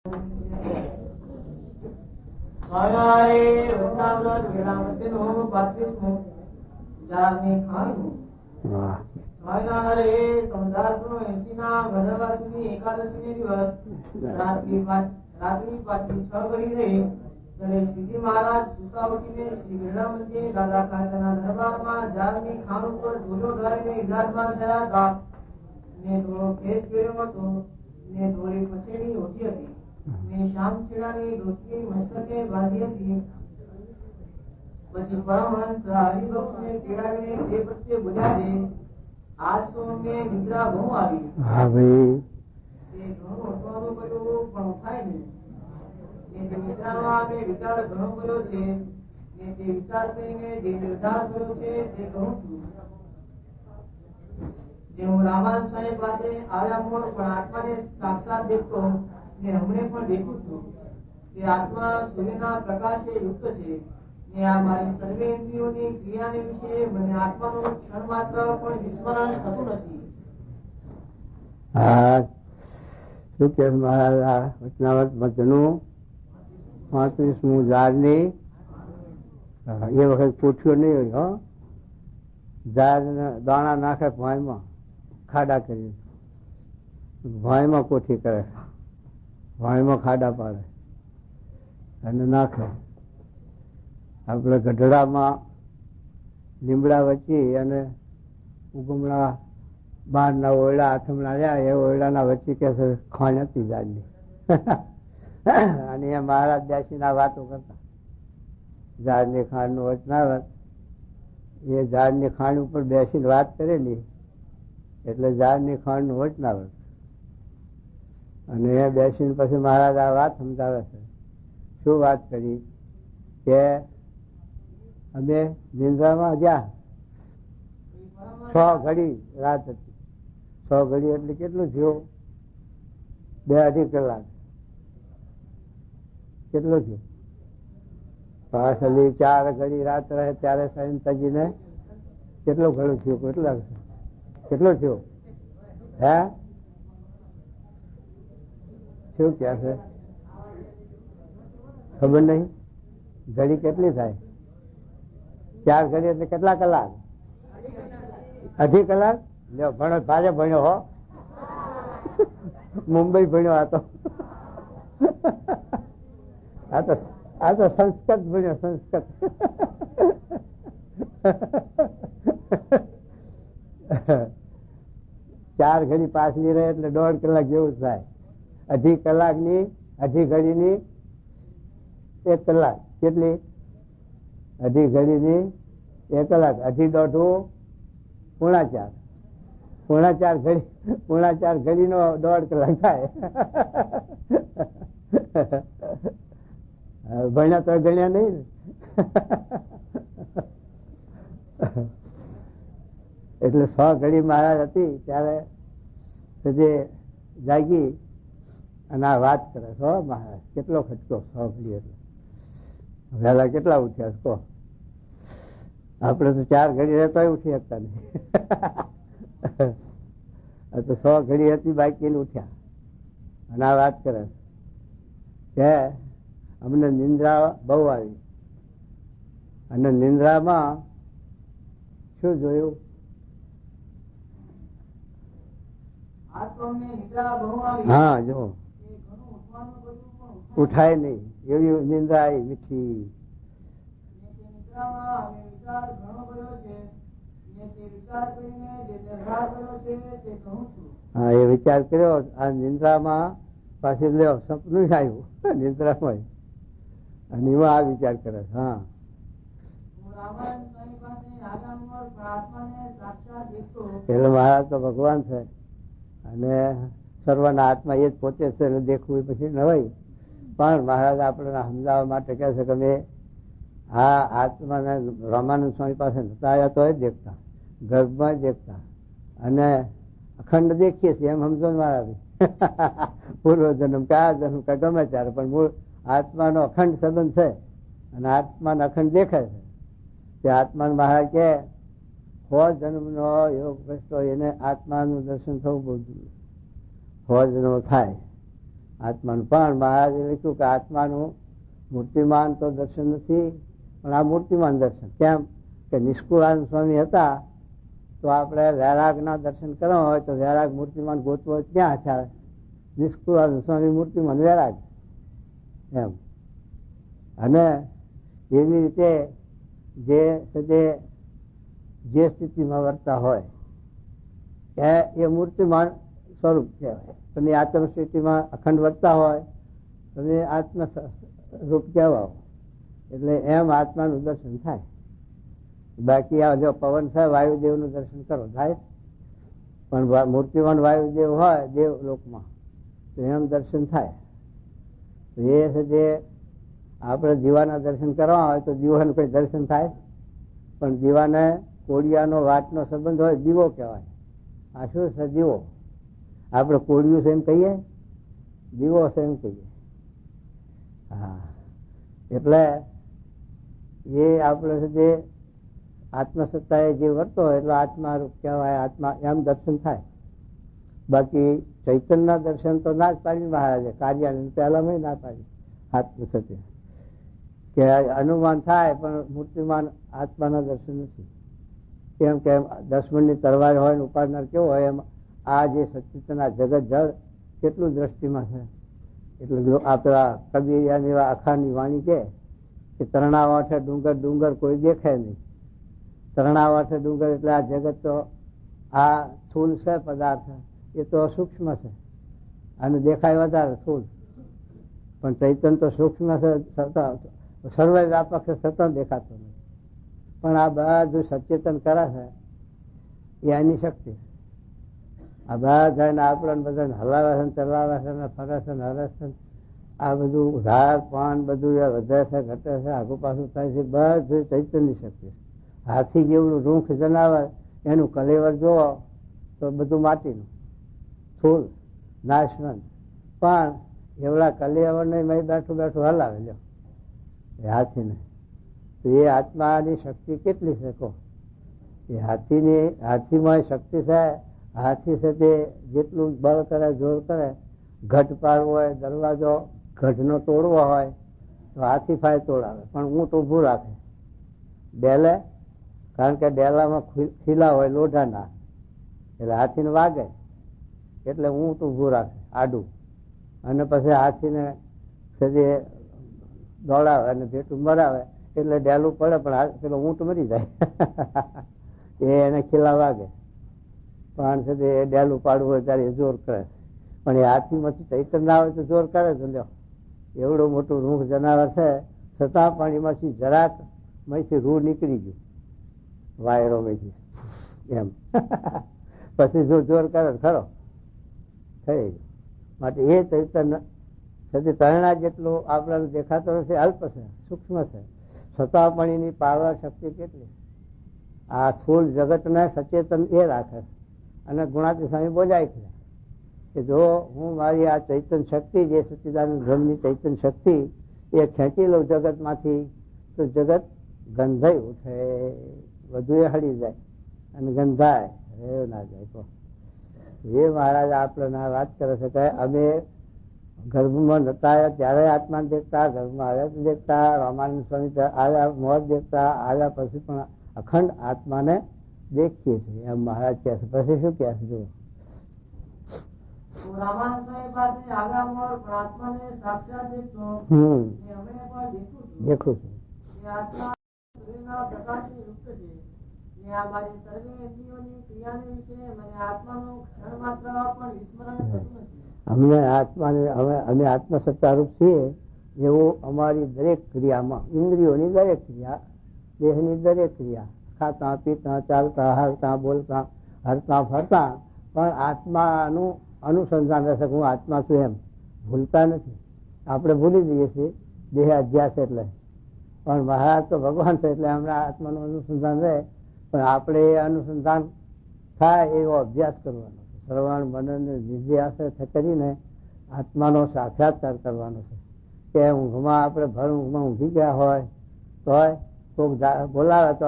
શ્રીજી મહારાજ સુતા ઉઠીને શ્રી ગિરણા મંદિર દાદા ખાચરના દરબારમાં ઝાડની ખાણ ઉપર ધૂલો ઢાળીને વિરાજમાન થયા હતા. ને થોડો કેસ પહેર્યો હતો ને થોડી પછેડી ઓછી હતી ને શામ છેડાની રોટલી મસ્તકે બાંધી હતી. પછી પરમહંસ હરિભક્તને તેડાવીને તે પ્રત્યે બોલ્યા છે, આજ તો અમને નિદ્રા બહુ આવી. હા ભાઈ, તે ઘણું ઉઠવાનું કર્યું પણ ઉઠાય નહીં. તે નિદ્રામાં અમે વિચાર ઘણો કર્યો છે ને તે વિચાર કરીને જે નિર્ધાર કર્યો છે તે કહું છું. જે હું રામાન સાહેબ પાસે આવ્યા મોડ પણ આત્માને સાક્ષાત દેખતો ને હમણે પણ દેખું છું. તે આત્મા સૂર્યના પ્રકાશે યુક્ત છે ને આ મારી સર્વે ઇન્દ્રિયોની ક્રિયાને વિશે મને આત્માનું ક્ષણ માત્ર પણ વિસ્મરણ થતું નથી. હા, શું કે મહારાજ વચનાવત મતનું 35મું ઝાડની એ વખત પૂછ્યું નહીં હોય. હો, ઝાડ દાણા નાખે ભોંયમાં, ખાડા કરી ભોંયમાં કોઠી કરે, ભોંયમાં ખાડા પાડે અને નાખે. આપણે ગઢડામાં લીમડા વચ્ચે અને ઉગમણા બહારના ઓરડા આથમણા રહ્યા, એ ઓરડાના વચ્ચે કે ખાણ હતી ઝાડની. અને એ મહારાજ બેસીને આ વાતો કરતા. ઝાડની ખાંડનું વચનાવત એ ઝાડની ખાંડ ઉપર બેસીને વાત કરેલી એટલે ઝાડની ખાંડનું વચનાવત. અને એ બેસીને પછી મહારાજ આ વાત સમજાવે છે. શું વાત કરી કે અમે નિંદ્રામાં ગયા 6 ઘડી રાત હતી. 6 ઘડી એટલે કેટલું થયું? 2-2.5 કલાક. કેટલું થયું? પાછળની 4 ઘડી રાત રહે ત્યારે સાઈન તજીને કેટલું ઘણું થયું? કેટલું થયું? હે, શું કે છે? ખબર નહીં. ઘડી કેટલી થાય? 4 ઘડી એટલે કેટલા કલાક? 2.5 કલાક. લ્યો, ભણો, ભારે ભણ્યો હો, મુંબઈ ભણ્યો. આ તો સંસ્કૃત ભણ્યો, સંસ્કૃત. 4 ઘડી પાછલી રહે એટલે 1.5 કલાક જેવું થાય. 2.5 કલાકની 2.5 ઘડીની 1 કલાક. કેટલી? 2.5 ઘડીની 1 કલાક. 2.5 પોણા 4. પોણા 4 ઘડીનો 1.5 કલાક થાય. ભણ્યા તો ગણ્યા નહીં ને. એટલે 6 ઘડી મહારાજ હતી ત્યારે જાગી અને આ વાત કરે. મહારાજ કેટલો ખટકો 6 ઘડી એટલે વહેલા કેટલા ઉઠ્યા કહો? આપડે તો 4 ઘડી રહેતા ઉઠી શકતા નહીં. તો 6 ઘડી હતી બાકી ઉઠ્યા અને આ વાત કરે કે અમને નિંદ્રા બહુ આવી. અને નિંદ્રામાં શું જોયું? હા, જો ઉઠાય નહીં એવી નિંદ્રા આવી મીઠી. હા, એ વિચાર કર્યો. આ નિંદ્રામાં પાછી લ્યો સપનું આવ્યું નિંદ્રામાં, અને એમાં આ વિચાર કરે. હા, એટલે મહારાજ તો ભગવાન છે અને સર્વના આત્મા એ જ પોતે છે એટલે દેખવું પછી ન હોય. પણ મહારાજ આપણને સમજાવવા માટે કહે છે કે અમે આ આત્માને રામાનંદ સ્વામી પાસે નતા આવ્યા તો દેખતા, ગર્ભમાં દેખતા અને અખંડ દેખીએ છીએ એમ સમજો મહારાજ. પૂર્વ જન્મ કે આ જન્મ કે ગમે ત્યારે પણ મૂળ આત્માનો અખંડ સંબંધ છે અને આત્માને અખંડ દેખાય છે. તે આત્માને મહારાજ કે 100 જન્મનો યોગ ભ્રષ્ટ હોય એને આત્માનું દર્શન થવું બહુ 100 જન્મ થાય આત્માનું. પણ મહારાજે લખ્યું કે આત્માનું મૂર્તિમાન તો દર્શન નથી, પણ આ મૂર્તિમાન દર્શન. કેમ કે નિષ્કુળાનંદ સ્વામી હતા, તો આપણે વૈરાગના દર્શન કરવા હોય તો વૈરાગ મૂર્તિમાન ગોતવો ક્યાં છે? નિષ્કુળાનંદ સ્વામી મૂર્તિમાન વૈરાગ એમ. અને એવી રીતે જે સ્થિતિમાં વર્તા હોય એ મૂર્તિમાન સ્વરૂપ કહેવાય. તમે આત્મ સ્થિતિમાં અખંડ વર્તા હોય તમે આત્મ રૂપ કહેવાઓ. એટલે એમ આત્માનું દર્શન થાય. બાકી આ જો પવન છે, વાયુદેવનું દર્શન કરો થાય, પણ મૂર્તિમાન વાયુદેવ હોય દેવ લોકમાં તો એમ દર્શન થાય. એ છે જે આપણે દીવાના દર્શન કરવા હોય તો દીવાનું કોઈ દર્શન થાય, પણ દીવાને કોળિયાનો વાતનો સંબંધ હોય, દીવો કહેવાય. આ શું છે? દીવો. આપણે કોળિયું છે એમ કહીએ, દીવો છે એમ કહીએ. હા, એટલે એ આપણે જે આત્મસત્તાએ જે વર્તો હોય એટલે આત્મા રૂપ કહેવાય, આત્મા એમ દર્શન થાય. બાકી ચૈતન્યના દર્શન તો ના જ પાડી મહારાજે, કાર્યાની પહેલામાં ના પાડી. આત્મસત્ય કે અનુમાન થાય પણ મૂર્તિમાન આત્માના દર્શન નથી. કેમ કે 10 મણની તલવાર હોય ને ઉપાડનાર કેવો હોય, એમ આ જે સચિતના જગત જળ કેટલું દ્રષ્ટિમાં છે. એટલે આપણા કબીરની અખાની વાણી કે તરણાવાઠે ડુંગર ડુંગર કોઈ દેખાય નહીં. તરણાવાઠે ડુંગર એટલે આ જગત તો આ સ્થૂલ છે પદાર્થ, એ તો સૂક્ષ્મ છે અને દેખાય વધારે સ્થૂલ. પણ ચૈતન્ય તો સૂક્ષ્મ છે, સર્વે વ્યાપક છે, છતાં દેખાતો નથી. પણ આ બધું સચેતન કરે છે એ એની શક્તિ. આ બધા આપણને બધાને હલાવે છે, ચલાવે છે, ફરે છે, હરે છે. આ બધું ઝાડ પાન બધું વધે છે, ઘટે છે, આગુ પાછું થાય છે, બધું ચૈતન્યની શક્તિ. હાથી જેવું રૂંખ જનાવર એનું કલેવર જોવો તો બધું માટીનું સ્થૂલ નાશવંત, પણ એવડા કલેવરને મેં બેઠું બેઠું હલાવે લ્યો એ હાથીને. તો એ આત્માની શક્તિ કેટલી છે કહો? એ હાથીમાં શક્તિ છે. હાથી છે તે જેટલું બળ કરે, જોર કરે, ઘટ પાડવો હોય, દરવાજો ઘટનો તોડવો હોય તો હાથી ફાય તોડાવે, પણ ઊંટ ઊભું રાખે ડેલે, કારણ કે ડેલામાં ખીલા હોય લોઢાના, એટલે હાથીને વાગે એટલે ઊંટ ઊભું રાખે આડું, અને પછી હાથીને સજે દોડાવે અને ભેટું મરાવે એટલે ડેલું પડે, પણ પેલો ઊંટ મરી જાય એને ખીલા વાગે. પણ છે તે ડેલું પાડવું હોય ત્યારે એ જોર કરે, પણ એ હાથીમાંથી ચૈતન્ય ના આવે તો જોર કરે તો લ્યો. એવડું મોટું રૂંખ જનાવર છે છતાં પણ એમાંથી જરાક માંથી રૂ નીકળી ગયું વાયરો માંથી એમ પછી જો જોર કરે ખરો થઈ ગયું. માટે એ ચૈતન્ય છતાં તરણા જેટલું આપણને દેખાતો નથી, અલ્પ છે, સૂક્ષ્મ છે, છતાં પણ એની પાવર શક્તિ કેટલી. આ સ્થૂળ જગતને સચેતન એ રાખે. અને ગુણાતી સ્વામી બોલાય છે કે જો હું મારી આ ચૈતન્ય શક્તિ, જે સચ્ચિદાનંદ બ્રહ્મની ચૈતન્ય શક્તિ એ ખેંચી લઉં જગતમાંથી તો જગત ગંધાઈ ઉઠે, વધુ એ હળી જાય અને ગંધાય એવું ના જાય. તો એ મહારાજ આપણને વાત કરે છે કે અમે ગર્ભમાં નતા ત્યારે આત્મા દેખતા, ગર્ભમાં આવ્યા તો દેખતા, રામાનંદ સ્વામી આવ્યા મોત દેખતા, આવ્યા પછી પણ અખંડ આત્માને દેખીએ છીએ એમ મહારાજ કહે છે. પછી શું કહે છે જુઓ? રામાનંદ સ્વામી પાસે આવ્યા મોર પણ આત્માને સાક્ષાત દેખતો, અમે પણ દેખું છું. આત્મા સૂર્યના પ્રકાશની યુક્ત છે. મારી સર્વે ઇન્દ્રિયોની ક્રિયાને વિશે મને આત્માનું ક્ષણ માત્ર પણ વિસ્મરણ થતું નથી. અમને આત્માને અમે આત્મસત્તારૂપ છીએ એવું અમારી દરેક ક્રિયામાં, ઇન્દ્રિયોની દરેક ક્રિયા, દેહની દરેક ક્રિયા, ખાતા પીતા ચાલતા હાલતા બોલતા હરતા ફરતા પણ આત્માનું અનુસંધાન રહેશે. હું આત્મા છું એમ ભૂલતા નથી. આપણે ભૂલી જઈએ છીએ દેહ અધ્યાસ એટલે, પણ મહારાજ તો ભગવાન છે એટલે હમણાં આત્માનું અનુસંધાન રહે. પણ આપણે એ અનુસંધાન થાય એવો અભ્યાસ કરવાનો છે. શ્રવણ મનન નિધ્યાસ કરીને આત્માનો સાક્ષાત્કાર કરવાનો છે. કે ઊંઘમાં આપણે ભર ઊંઘમાં ઊંઘી ગયા હોય તો કોઈક બોલાવે તો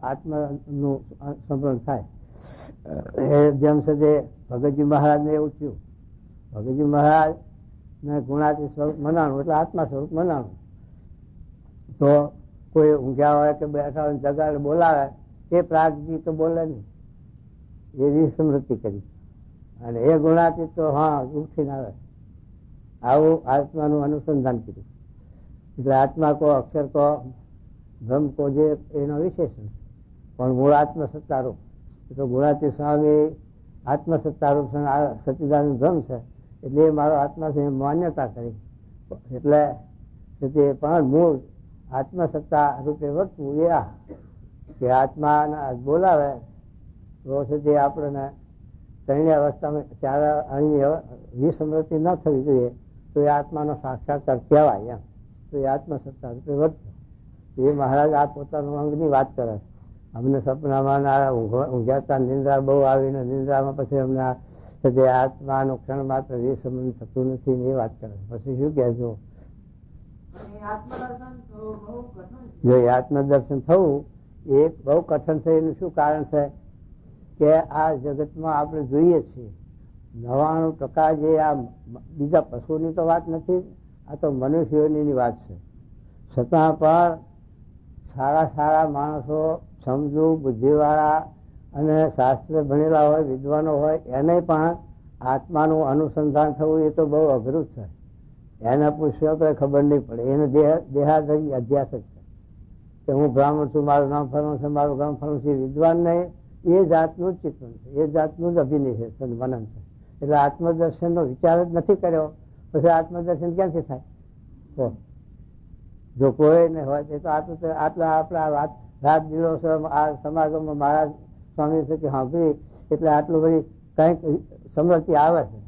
આત્માનું સ્મરણ થાય. જેમ છે તે ભગતજી મહારાજને એવું થયું. ભગતજી મહારાજ ને ગુણાતીત સ્વરૂપ મનાણું એટલે આત્મા સ્વરૂપ મનાણું. તો કોઈ ઊંઘ્યા હોય કે બેઠા હોય જગાડે બોલાવે એ પ્રાગજી તો બોલે નહીં, એ વિસ્મૃતિ કરી. અને એ ગુણાતીત તો હા ઉઠીને આવે. આવું આત્માનું અનુસંધાન કર્યું. એટલે આત્મા કો અક્ષર કો બ્રહ્મ કો જે એનો વિશેષણ, પણ મૂળ આત્મસત્તારૂપ. તો ગુણાતીત સ્વામી આત્મસત્તારૂપ સચ્ચિદાનંદ બ્રહ્મ છે એટલે એ મારો આત્મા છે માન્યતા કરી. એટલે પણ મૂળ આત્મસત્તા રૂપે વર્તવું એ આ કે આત્મા બોલાવે તો છે તે આપણને ત્રણેય અવસ્થામાં ચાર વિસ્મૃતિ ન થવી જોઈએ તો એ આત્માનો સાક્ષાત્કાર કહેવાય. એમ તો એ આત્મસત્તા રૂપે વર્તવું. એ મહારાજ આ પોતાનું અંગની વાત કરે. અમને સપનામાં ઊંઘ્યાતા નિંદ્રા બહુ આવીને નિંદ્રામાં પછી અમને આત્માનું ક્ષણ માત્ર વિસ્મરણ થતું નથી એ વાત કરે. પછી શું કહેજો, જો આત્મદર્શન થવું એ બહુ કઠણ છે. એનું શું કારણ છે કે આ જગતમાં આપણે જોઈએ છીએ 99% જે આ બીજા પશુની તો વાત નથી, આ તો મનુષ્યોની વાત છે. છતાં પણ સારા સારા માણસો, સમજુ બુદ્ધિવાળા અને શાસ્ત્ર ભણેલા હોય, વિદ્વાનો હોય, એને પણ આત્માનું અનુસંધાન થવું એ તો બહુ અઘરું છે. એને પૂછ્યો તો ખબર નહીં પડે. એને દેહાધરી અધ્યાસ જ છે કે હું બ્રાહ્મણ છું, મારું નામ ફરવું છે, મારું ગામ ફરવું છે. વિદ્વાન ને એ જાતનું જ ચિંતન છે, એ જાતનું જ અભિનય છે, મનન છે. એટલે આત્મદર્શન નો વિચાર જ નથી કર્યો પછી આત્મદર્શન ક્યાંથી થાય? તો જો કોઈ ને હોય તો આટલા આપણા રાત દિવસ આ સમાગમમાં મહારાજ સ્વામી છે કે સાંભળી એટલે આટલું બધી કઈક સમૃદ્ધિ આવે છે.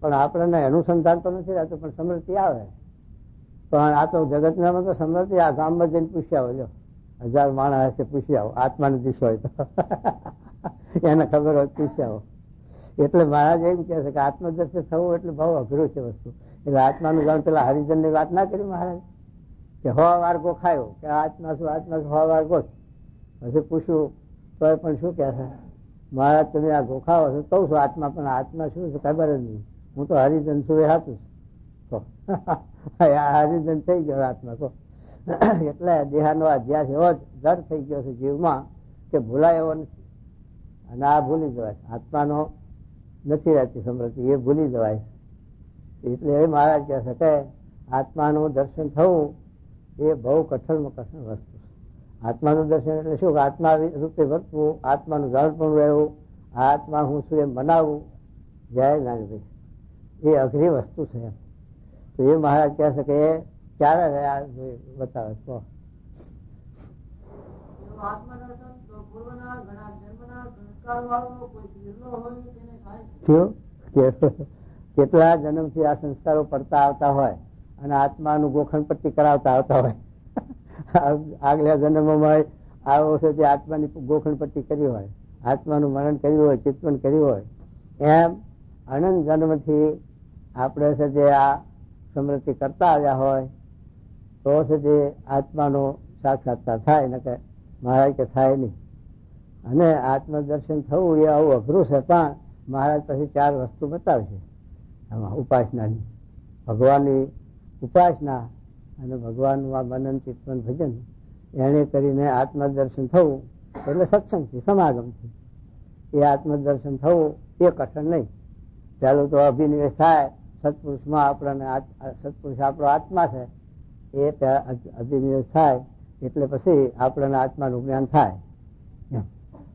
પણ આપણને અનુસંધાન તો નથી રહેતું, પણ સમૃદ્ધિ આવે. પણ આ તો જગતનામાં તો સમૃદ્ધિ આ ગામમાં જઈને પૂછી આવો. લો 1000 માણસ હશે, પૂછી આવો. આત્માનો દિશો હોય તો એને ખબર હોય પૂછી આવો. એટલે મહારાજ એમ કહે છે કે આત્મદર્શન થવું એટલે બહુ અઘરું છે વસ્તુ. એટલે આત્માનું જાણ પેલા હરિજન ની વાત ના કરી મહારાજ કે 100 વાર ગોખાયો કે આત્મા શું 100 વાર ગોખ. પછી પૂછ્યું તો પણ શું કે છે મહારાજ તમે આ ગોખાવો છો કહું છું આત્મા, પણ આત્મા શું છે ખબર જ નહીં. હું તો હરિજન છું એ હતું તો હરિજન થઈ ગયો આત્મા તો. એટલે દેહાનો અધ્યાસ એવો જડ થઈ ગયો છે જીવમાં કે ભૂલાય એવો નથી. અને આ ભૂલી જવાય. આત્માનો નથી રહેતી સમૃદ્ધિ, એ ભૂલી જવાય. એટલે એ મહારાજ કહે છે કે આત્માનું દર્શન થવું એ બહુ કઠણમાં કઠણ વસ્તુ છે. આત્માનું દર્શન એટલે શું? આત્મા રૂપે વર્તવું, આત્માનું જાણ પણ રહેવું, આત્મા હું છું એમ મનાવવું. જય નાનભાઈ, એ અઘરી વસ્તુ છે. તો એ મહારાજ કહે છે કે એ ક્યારે રહ્યા બતાવે તો કેટલા જન્મથી આ સંસ્કારો પડતા આવતા હોય અને આત્માનું ગોખણ પટ્ટી કરાવતા આવતા હોય. આગલા જન્મમાં આવો છે તે આત્માની ગોખણ પટ્ટી કરી હોય, આત્માનું મરણ કર્યું હોય, ચિંતન કર્યું હોય. એમ અનંત જન્મથી આપણે છે જે આ સ્મૃતિ કરતા આવ્યા હોય તો છે તે આત્માનો સાક્ષાત્કાર થાય ને કે મહારાજ કે થાય નહીં. અને આત્મદર્શન થવું એ આવું અઘરું છે. પણ મહારાજ પછી 4 વસ્તુ બતાવશે આમાં ઉપાસનાની. ભગવાનની ઉપાસના અને ભગવાનનું મનન ચિંતન ભજન એને કરીને આત્મદર્શન થવું એટલે સત્સંગથી સમાગમથી. એ આત્મદર્શન થવું એ કઠણ નહીં. પહેલું તો અભિનિવેશ થાય સત્પુરુષમાં. આપણને સત્પુરુષ આપણો આત્મા છે એ અભિનિવેશ થાય એટલે પછી આપણને આત્માનું જ્ઞાન થાય.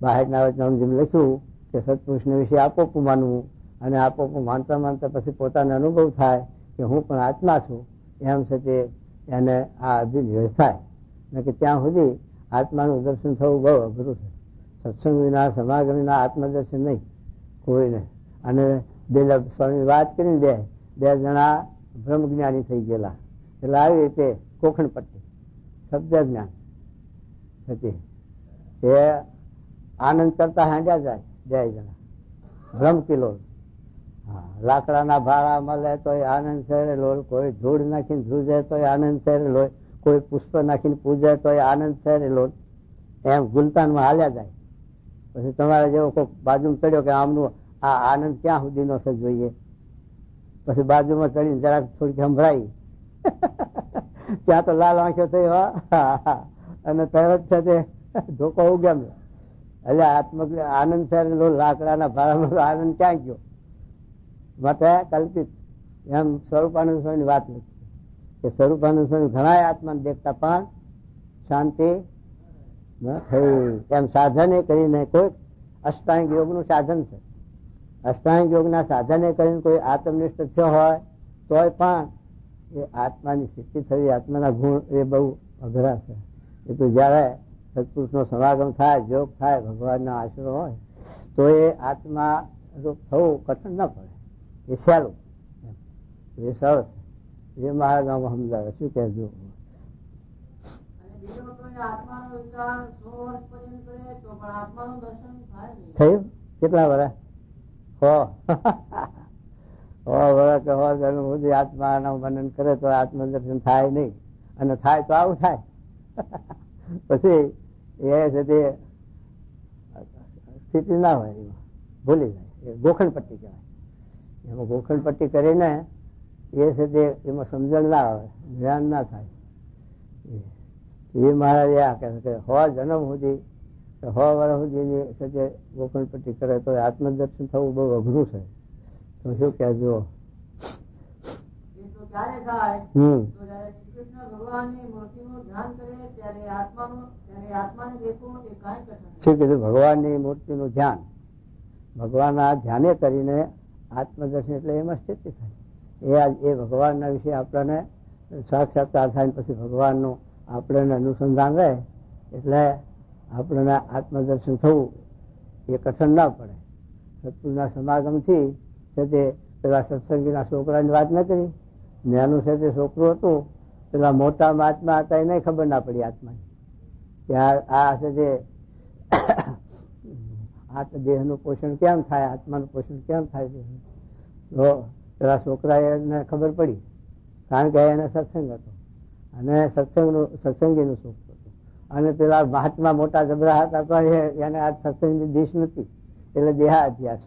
બહારના વચનામાં જેમ લખ્યું કે સત્પુરુષને વિશે આપોપું માનવું, અને આપોપું માનતા માનતા પછી પોતાનો અનુભવ થાય કે હું પણ આત્મા છું. એમ છે તે એને આ અભિનિવેશ થાય ને કે ત્યાં સુધી આત્માનું દર્શન થવું બહુ અઘરું છે. સત્સંગ વિના સમાગમ વિના આત્મદર્શન નહીં કોઈને. અને સ્વામી વાત કરીને બે જણા બ્રહ્મ જ્ઞાની થઈ ગયેલા. એટલે આવી રીતે કોખણ પટ્ટી શબ્દ જ્ઞાન હતી એ આનંદ કરતા હાંડ્યા જાય 2 જણા બ્રહ્મ કિલો. લાકડાના ભાડા મળે તો આનંદ શહેરે લોલ, કોઈ ધૂળ નાખીને ધ્રુજે તો આનંદ શહેરે લોલ, કોઈ પુષ્પ નાખીને પૂજે તો આનંદ શહેરે લોલ. એમ ગુલતાનમાં હાલ્યા જાય. પછી તમારે જેવો કોઈ બાજુ ચડ્યો કે આમનું આ આનંદ ક્યાં સુધીનો છે જોઈએ. પછી બાજુમાં ચડીને જરાક થોડીક સંભળાઈ ત્યાં તો લાલ આંખો થઈ અને તરત છે તે ધોકો ઉગામ્યો. એટલે આનંદ છે લાકડાના ભાડામાં આનંદ ક્યાં ગયો? માટે કલ્પિત. એમ સ્વરૂપાનંદ સ્વામી વાત નથી કે સ્વરૂપાનંદ સ્વામી ઘણા આત્માને દેખતા પણ શાંતિ ન થઈ. એમ સાધને કરીને કોઈ અષ્ટાંગ યોગનું સાધન છે. અષ્ટાંગ યોગના સાધને કરીને કોઈ આત્મનિષ્ઠ થયો હોય તોય પણ એ આત્માની સ્થિતિ થવી, આત્માના ગુણ એ બહુ અઘરા છે. એ તો જયારે સત્પુરુષનો સમાગમ થાય, યોગ થાય, ભગવાનનો આશરો હોય તો એ આત્મા રૂપ થવું કઠણ ન પડે. એ સહેલું, એ સરળ છે. એ મારા ગામમાં સમજાવે. શું કહેજો? થયું કેટલા વર્ષ? વર્ષ કે સુધી આત્માનું વર્ણન કરે તો આત્મદર્શન થાય નહીં, અને થાય તો આવું થાય. પછી એ છે તે સ્થિતિ ના હોય, એમાં ભૂલી જાય. એ ગોખણ પટ્ટી કહેવાય. એમાં ગોખણ પટ્ટી કરીને એ છે તે એમાં સમજણ ના આવે, ધ્યાન ના થાય. એ મહારાજ આ કહે કે 100 જન્મ સુધી 100 વર્ષ સુધીની છે તે ગોખણ પટ્ટી કરે તો આત્મદર્શન થવું બહુ અઘરું છે. તો શું કહેજો? શું કીધું? ભગવાનની મૂર્તિનું ધ્યાન, ભગવાનના ધ્યાને કરીને આત્મદર્શન એટલે એમાં સ્થિતિ થાય. એ ભગવાનના વિશે આપણને સાક્ષાત્કાર થાય, પછી ભગવાનનું આપણને અનુસંધાન રહે એટલે આપણને આત્મદર્શન થવું એ કઠણ ના પડે. સત્પુરુષના સમાગમથી છે તે પેલા સત્સંગીના છોકરાની વાત ન કરી, નાનું છે તે છોકરું હતું, પેલા મોટા મહાત્મા હતા એને ખબર ના પડી આત્માની કે આ છે તે દેહનું પોષણ કેમ થાય, આત્માનું પોષણ કેમ થાય છે. તો પેલા છોકરાને ખબર પડી, કારણ કે એને સત્સંગ હતો અને સત્સંગીનું છોકરું હતું. અને પેલા મહાત્મા મોટા જબરા હતા તો એને આ સત્સંગની દિશ નથી, એટલે દેહા અધ્યાસ.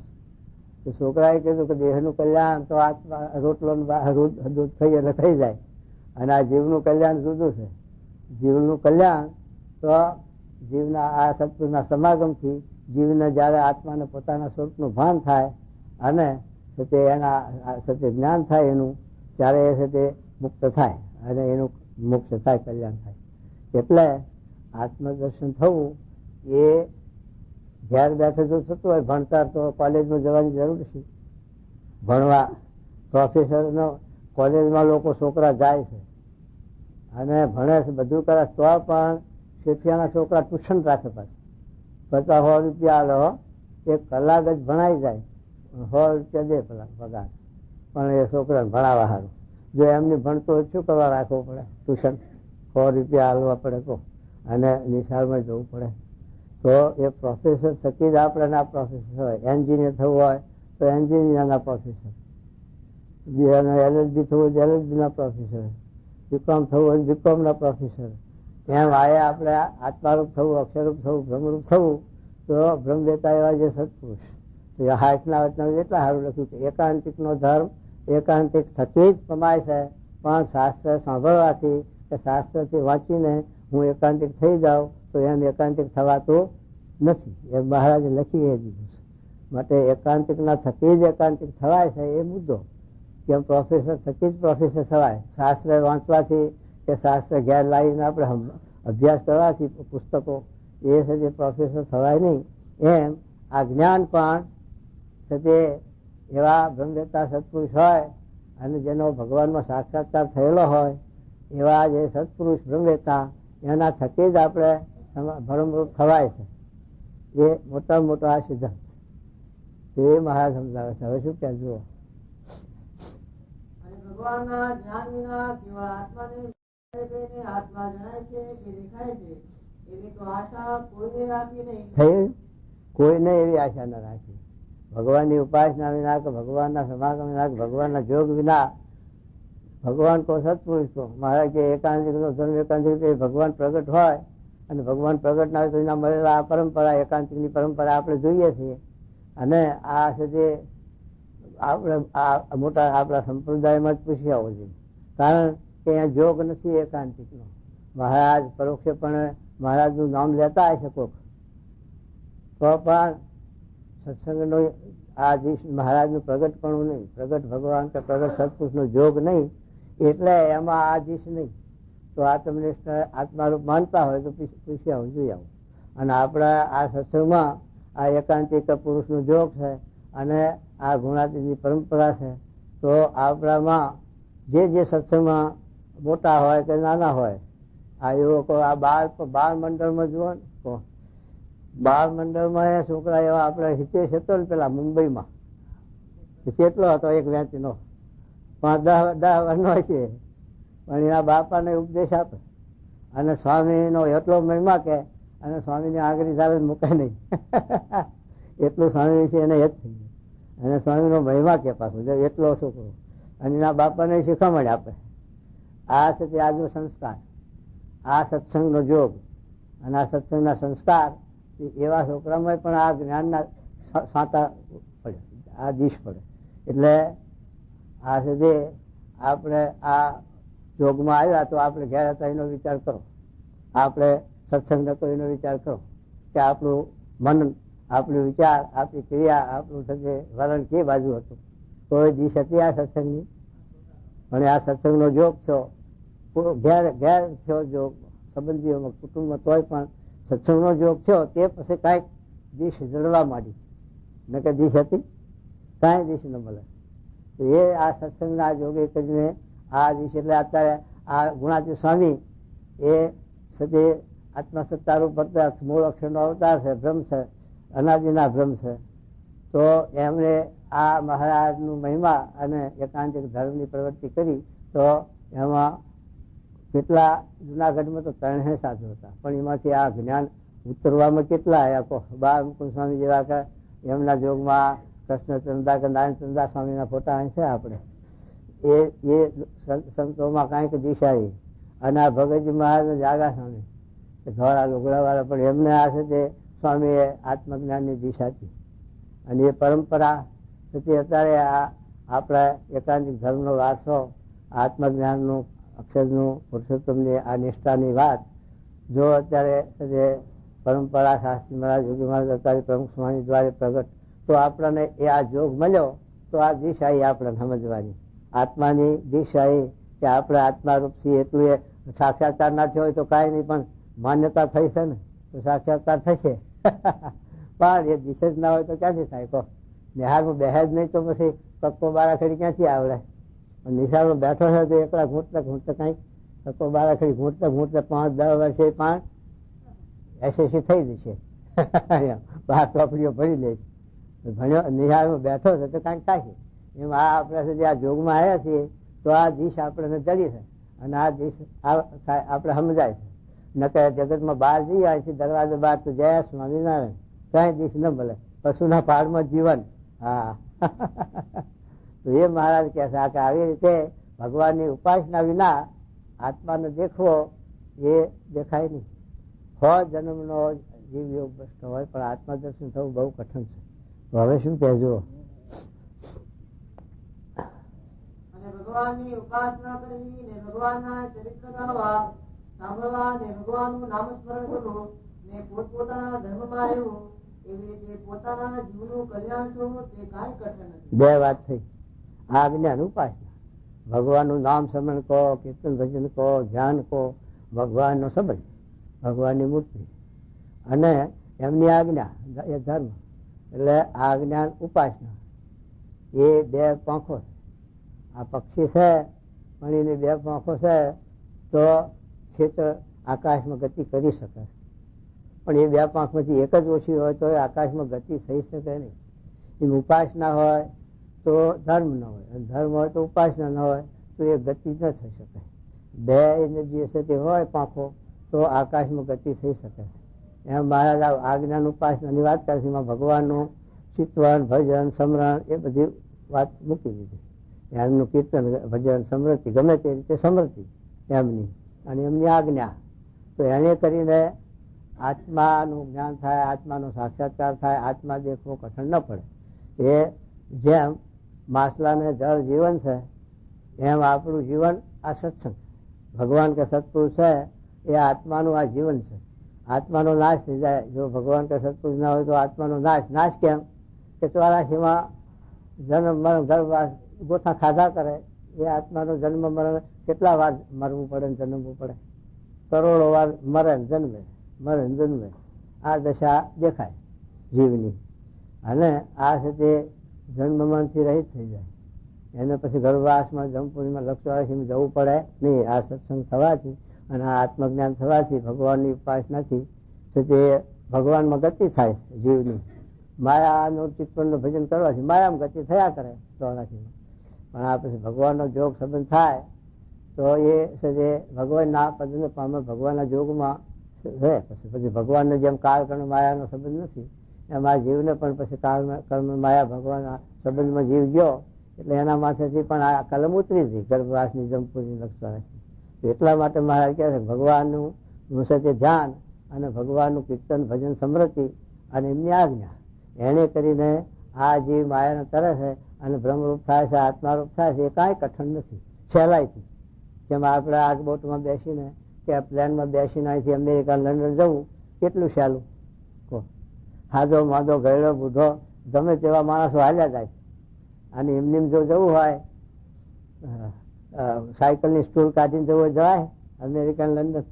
તો છોકરાએ કીધું કે દેહનું કલ્યાણ તો આત્મા રોટલો દૂધ થઈ એટલે થઈ જાય, અને આ જીવનું કલ્યાણ જુદું છે. જીવનું કલ્યાણ તો જીવના આ સત્પુરુષના સમાગમથી જીવને જયારે આત્માને પોતાના સ્વરૂપનું ભાન થાય અને તે એના સત્ય જ્ઞાન થાય એનું, ત્યારે એ છે તે મુક્ત થાય અને એનું મોક્ષ થાય, કલ્યાણ થાય. એટલે આત્મદર્શન થવું એ ઘેર બેઠે જો થતું હોય ભણતર તો કોલેજમાં જવાની જરૂર છે. ભણવા પ્રોફેસરનો કોલેજમાં લોકો છોકરા જાય છે અને ભણે છે, બધું કરે, તો પણ શેઠિયાના છોકરા ટ્યુશન રાખે પાછું. 50-100 રૂપિયા લો, 1 કલાક જ ભણાઈ જાય, 100 રૂપિયા દે પેલા પગાર, પણ એ છોકરાને ભણાવવા સારું. જો એમની ભણતો શું કરવા રાખવું પડે? ટ્યુશન 100 રૂપિયા હાલવા પડે તો, અને નિશાળમાં જવું પડે. તો એ પ્રોફેસર થકી જ આપણે ના પ્રોફેસર હોય. એન્જિનિયર થવું હોય તો એન્જિનિયરના પ્રોફેસર, LLB થવું હોય LLB ના પ્રોફેસર, બીકોમ થવું હોય બીકોમ ના પ્રોફેસર. એમ આયા આપણે આત્મારૂપ થવું, અક્ષરરૂપ થવું, બ્રહ્મરૂપ થવું તો બ્રહ્મવેતા એવા જે સત્પુરુષ. તો 60ના વચના એટલા સારું લખ્યું કે એકાંતિક નો ધર્મ એકાંતિક થકી જ કમાય છે, પણ શાસ્ત્ર સાંભળવાથી કે શાસ્ત્રથી વાંચીને હું એકાંતિક થઈ જાઉં તો એમ એકાંતિક થવાતું નથી. એ મહારાજે લખી એ દીધું છે. માટે એકાંતિક ના થકી જ એકાંતિક થવાય છે એ મુદ્દો. કેમ પ્રોફેસર થકી જ પ્રોફેસર થવાય? શાસ્ત્ર વાંચવાથી કે શાસ્ત્ર ઘેર લાવીને આપણે અભ્યાસ કરવાથી પુસ્તકો એ છે જે પ્રોફેસર થવાય નહીં. એમ આ જ્ઞાન પણ છે તે એવા બ્રહ્મવેતા સત્પુરુષ હોય અને જેનો ભગવાનમાં સાક્ષાત્કાર થયેલો હોય એવા જે સત્પુરુષ બ્રહ્મવેતા, એના થકી જ આપણે ભરમરૂપ થવાય છે. એ મોટામાં મોટો આ સિદ્ધાંત છે. એ મહારાજ સમજાવે છે. હવે શું ક્યાં જુઓ? ભગવાનના જ્ઞાન વિના કેવળ આત્માને આત્મા જણાય છે કે દેખાય છે એવી તો આશા કોઈને રાખી નહીં. કોઈને એવી આશા ન રાખી. ભગવાનની ઉપાસના વિના કે ભગવાનના સમાગમ વિના કે ભગવાનના જોગ વિના ભગવાન કો સત્પુરુષ કો મહારાજ કે એકાંતિક નો ધર્મ એકાંતિક ભગવાન પ્રગટ હોય અને ભગવાન પ્રગટ ના હોય તો એના મળેલા આ પરંપરા એકાંતિક ની પરંપરા આપણે જોઈએ છીએ. અને આ છે તે આપણે આ મોટા આપણા સંપ્રદાયમાં જ પૂછી આવવો જોઈએ. કારણ કે અહીંયા જોગ નથી એકાંતિક નો. મહારાજ પરોક્ષપણે મહારાજનું નામ લેતા હશે કોક, તો પણ સત્સંગનો આ મહારાજનું પ્રગટપણું નહીં, પ્રગટ ભગવાન કે પ્રગટ સત્પુરુષનો જોગ નહીં, એટલે એમાં આ દિશ નહીં. તો આ તમને આત્મારૂપ માનતા હોય તો પૂછી આવું, જોઈ આવું. અને આપણા આ સત્સંગમાં આ એકાંતિક પુરુષનો જોગ છે અને આ ગુણાતીતની પરંપરા છે. તો આપણામાં જે સત્સંગમાં મોટા હોય કે નાના હોય, આ યુવકો આ બાળ મંડળમાં જુઓ ને, બાળ મંડળમાં છોકરા એવા આપણે હિતેશ હતો ને પેલા મુંબઈમાં, કેટલો હતો એક વેચનો 5-10 વર્ષનો છે, પણ એના બાપાને ઉપદેશ આપે અને સ્વામીનો એટલો મહિમા કે અને સ્વામીની આગળ ચાલે મુકાય નહીં એટલું સ્વામી છે એને યાદ થઈ જાય. અને સ્વામીનો મહિમા કે પાછું એટલો છોકરો, અને એના બાપાને શીખવામણ આપે. આ છે તે આજનો સંસ્કાર, આ સત્સંગનો જોગ અને આ સત્સંગના સંસ્કાર એવા છોકરામાં પણ આ જ્ઞાનના સાંતા પડે, આ દિશ પડે. એટલે આ છે જે આપણે આ જોગમાં આવ્યા તો આપણે ઘેર હતા એનો વિચાર કરો, આપણે સત્સંગ નતો એનો વિચાર કરો કે આપણું મન, આપણું વિચાર, આપણી ક્રિયા, આપણું વલણ કે બાજુ હતું. કોઈ દિશ હતી આ સત્સંગની? પણ આ સત્સંગનો જોગ છો, ઘેર થયો જોગ સંબંધીઓમાં, કુટુંબમાં, તોય પણ સત્સંગનો જોગ થયો તે પછી કાંઈક દિશ જળવા માંડી. ન કે દિશ હતી, કાંઈ દિશ ન મળે. તો એ આ સત્સંગના જોગે કરીને આ દિશ, એટલે અત્યારે આ ગુણાતીત સ્વામી એ સદે આત્મસત્તારૂપ પ્રત્યક્ષ મૂળ અક્ષરનો અવતાર છે, બ્રહ્મ છે, અનાદિના બ્રહ્મ છે. તો એમણે આ મહારાજનું મહિમા અને એકાંતિક ધર્મની પ્રવૃત્તિ કરી. તો એમાં કેટલા જુનાગઢમાં તો 3 સાધુ હતા, પણ એમાંથી આ જ્ઞાન ઉતરવામાં કેટલા આયા? બાળ મુકુંદ સ્વામી જેવા કે એમના જોગમાં કૃષ્ણચંદ્ર કે નારાયણચંદ્ર સ્વામીના ફોટા અહીં છે આપણે. એ સંતોમાં કાંઈક દિશા આવી. અને આ ભગતજી મહારાજ જાગા સ્વામી ધોળા લુગડા વાળા, પણ એમને આ છે તે સ્વામીએ આત્મજ્ઞાનની દિશા હતી. અને એ પરંપરા છતાં અત્યારે આ આપણા એકાંતિક ધર્મનો વારસો, આત્મજ્ઞાનનું, અક્ષરનું, પુરુષોત્તમની આ નિષ્ઠાની વાત જો અત્યારે પરંપરા શાસ્ત્રી મહારાજ, યોગી મહારાજ અત્યારે પ્રમુખ સ્વામી દ્વારા પ્રગટ, તો આપણને એ આ જોગ મળ્યો. તો આ દિશાઈ આપણે સમજવાની, આત્માની દિશાઈ કે આપણે આત્મારૂપ છીએ. એટલું એ સાક્ષાત્કાર ના થયો હોય તો કાંઈ નહીં, પણ માન્યતા થઈ છે ને તો સાક્ષાત્કાર થશે. પણ એ દિશા જ ના હોય તો ક્યાંથી થાય? કહો, નિહાળમાં બેહે જ નહીં તો પછી કક્કો બારાખડી ક્યાંથી આવડે? નિશાળમાં બેઠો છે તો એકલા ઘૂંટતા ઘૂંટતા કઈક કક્કો બારાખડી ઘૂંટતા ઘૂંટતા 5-10 વર્ષે પણ એસએસસી થઈ જશે, 12 ચોપડીઓ ભરી લે. ભણ્યો નિહાળમાં બેઠો છે તો કઈક થાય. એમ આ આપણે જે આ જોગમાં આવ્યા છીએ તો આ દિશ આપણને જડી છે અને આ દિશ આપણે સમજાય છે. નકર જગતમાં બહાર જઈએ અહીંથી દરવાજા બહાર તો જય સ્વામિનારાયણ, કઈ દિશ ન મળે, પશુના પાડમાં જીવન. હા, તો એ મહારાજ કહે છે કે આવી રીતે ભગવાનની ઉપાસના વિના આત્માને દેખવો એ દેખાય નહીં. 100 જન્મનો જીવ યોગ ભ્રષ્ટ હોય પણ આત્મા દર્શન થવું બહુ કઠિન છે. તો હવે શું કહેજો? ભગવાનની ઉપાસના કરવી ને ભગવાનના ચરિત્ર ગાવા, સાંભળવા ને ભગવાનનું નામસ્મરણ કરવું ને પોતપોતાના ધર્મમાં રહેવું, એવી રીતે પોતાના જીવનું કલ્યાણ કરવું તે કાંઈ કઠિન નથી. 2 વાત થઈ. આજ્ઞા ઉપાસના, ભગવાનનું નામ સ્મરણ કહો, કીર્તન ભજન કહો, ધ્યાન કહો, ભગવાનનો સંબંધ, ભગવાનની મૂર્તિ અને એમની આજ્ઞા એ ધર્મ. એટલે આજ્ઞા ઉપાસના એ 2 પાંખો છે. આ પક્ષી છે પણ એની 2 પાંખો છે તો ક્ષેત્ર આકાશમાં ગતિ કરી શકે, પણ એ 2 પાંખમાંથી એક જ ઓછી હોય તો આકાશમાં ગતિ થઈ શકે નહીં. એમ ઉપાસના હોય તો ધર્મ ન હોય, અને ધર્મ હોય તો ઉપાસના ન હોય તો એ ગતિ ન થઈ શકે. 2 એનર્જી હશે તે હોય પાંખો તો આકાશમાં ગતિ થઈ શકે છે. એમ મહારાજ આજ્ઞાન ઉપાસનાની વાત કરે છે. એમાં ભગવાનનું ચિંતન, ભજન, સ્મરણ એ બધી વાત મૂકી દીધી. એમનું કીર્તન, ભજન, સ્મૃતિ ગમે તે રીતે સ્મૃતિ એમની અને એમની આજ્ઞા. તો એને કરીને આત્માનું જ્ઞાન થાય, આત્માનો સાક્ષાત્કાર થાય, આત્મા દેખવો કઠણ ન પડે. એ જેમ માછલાને જળ જીવન છે એમ આપણું જીવન આ સત્સંગ. ભગવાન કે સત્પુરુષ છે એ આત્માનું આ જીવન છે. આત્માનો નાશ થઈ જાય જો ભગવાન કે સત્પુરુષ ના હોય તો આત્માનો નાશ કેમ કે 84માં જન્મ મરણ ગર્ભવાસ ગોથા ખાધા કરે એ આત્માનો જન્મ મરણ કેટલા વાર મરવું પડે ને જન્મવું પડે, કરોડો વાર મરણ જન્મે આ દશા દેખાય જીવની. અને આ છે તે જન્મ મરણથી રહિત થઈ જાય એને પછી ગર્ભવાસમાં જમપુરીમાં 184 જવું પડે નહીં. આ સત્સંગ થવાથી અને આ આત્મજ્ઞાન થવાથી ભગવાનની ઉપાસનાથી છે તે ભગવાનમાં ગતિ થાય છે જીવની. માયાનો ચિત્તનું ભજન કરવાથી માયામાં ગતિ થયા કરે 84માં. પણ આ પછી ભગવાનનો જોગ સંબંધ થાય તો એ છે જે ભગવાનના પદને પામે ભગવાનના જોગમાં રહે. પછી ભગવાનને જેમ કાળ કર્મ માયાનો સંબંધ નથી એમ આ જીવને પણ પછી કાળ કર્મ માયા ભગવાનના સંબંધમાં જીવ ગયો એટલે એના માથેથી પણ આ કલમ ઉતરી હતી ગર્ભવાસની જમપુરી 184. એટલા માટે મહારાજ કહે છે ભગવાનનું છે તે ધ્યાન અને ભગવાનનું કીર્તન ભજન સ્મૃતિ અને એમની આજ્ઞા એને કરીને આ જીવ માયાને તરે છે અને બ્રહ્મરૂપ થાય છે, આત્મારૂપ થાય છે. એ કાંઈ કઠણ નથી સહેલાઈથી. જેમ આપણે આ બોટમાં બેસીને કે પ્લેનમાં બેસીને અહીંથી અમેરિકા લંડન જવું કેટલું સહેલું કહો. હાજો માદો ગયડો બુઢો ગમે તેવા માણસો હાલ્યા જાય. અને એમને જો જવું હોય સાયકલની સ્ટૂલ કાઢીને જવું હોય જવાય અમેરિકન લંડન.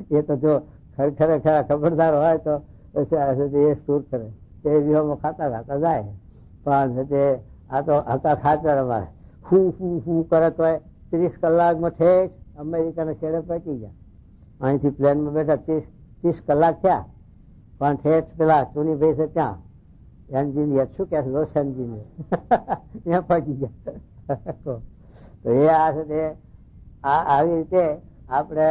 એ તો જો ખરેખર ખબરદાર હોય તો એ સ્ટૂલ કરે તે વ્યૂહમાં ખાતા જાય. પણ તે આ તો હકા ખાતર અમારે હું કરે તો 30 કલાકમાં ઠેઠ અમેરિકાના છેડે પહોંચી ગયા. અહીંથી પ્લેનમાં બેઠા 30 કલાક થયા પણ ઠેઠ પેલા ચુનીભાઈ છે ત્યાં એન્જિનિયર શું કે લોસ એન્જિનિયર ત્યાં પહોંચી ગયા. તો એ આ છે તે આવી રીતે આપણે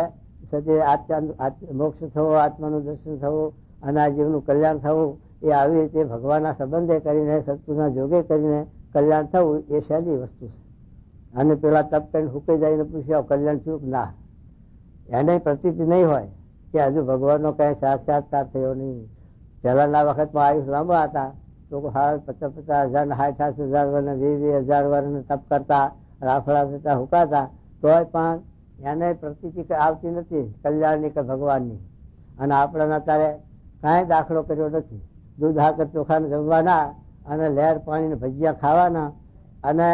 મોક્ષ થવો, આત્માનું દર્શન થવું અને આ જીવનું કલ્યાણ થવું એ આવી રીતે ભગવાનના સંબંધે કરીને સત્પુરુષના જોગે કરીને કલ્યાણ થવું એ સહેલી વસ્તુ છે. અને પેલા તપ કરીને હુકાઈ જઈને પૂછ્યા કલ્યાણ ચૂક ના એને પ્રતીતિ નહીં હોય કે હજુ ભગવાનનો કઈ સાક્ષાત્કાર થયો નહીં. પહેલાના વખતમાં આયુષ લાંબા હતા લોકો 50,000 ને 60,000 વર્ષ 20,000 વર્ષ તપ કરતા રાફડા થતા હુકાતા તોય પણ એને પ્રતીતિ આવતી નથી કલ્યાણની કે ભગવાનની. અને આપણાને અત્યારે કાંઈ દાખલો કર્યો નથી. દૂધ હાકર ચોખાને જમવાના અને લહેર પાણીને ભજીયા ખાવાના અને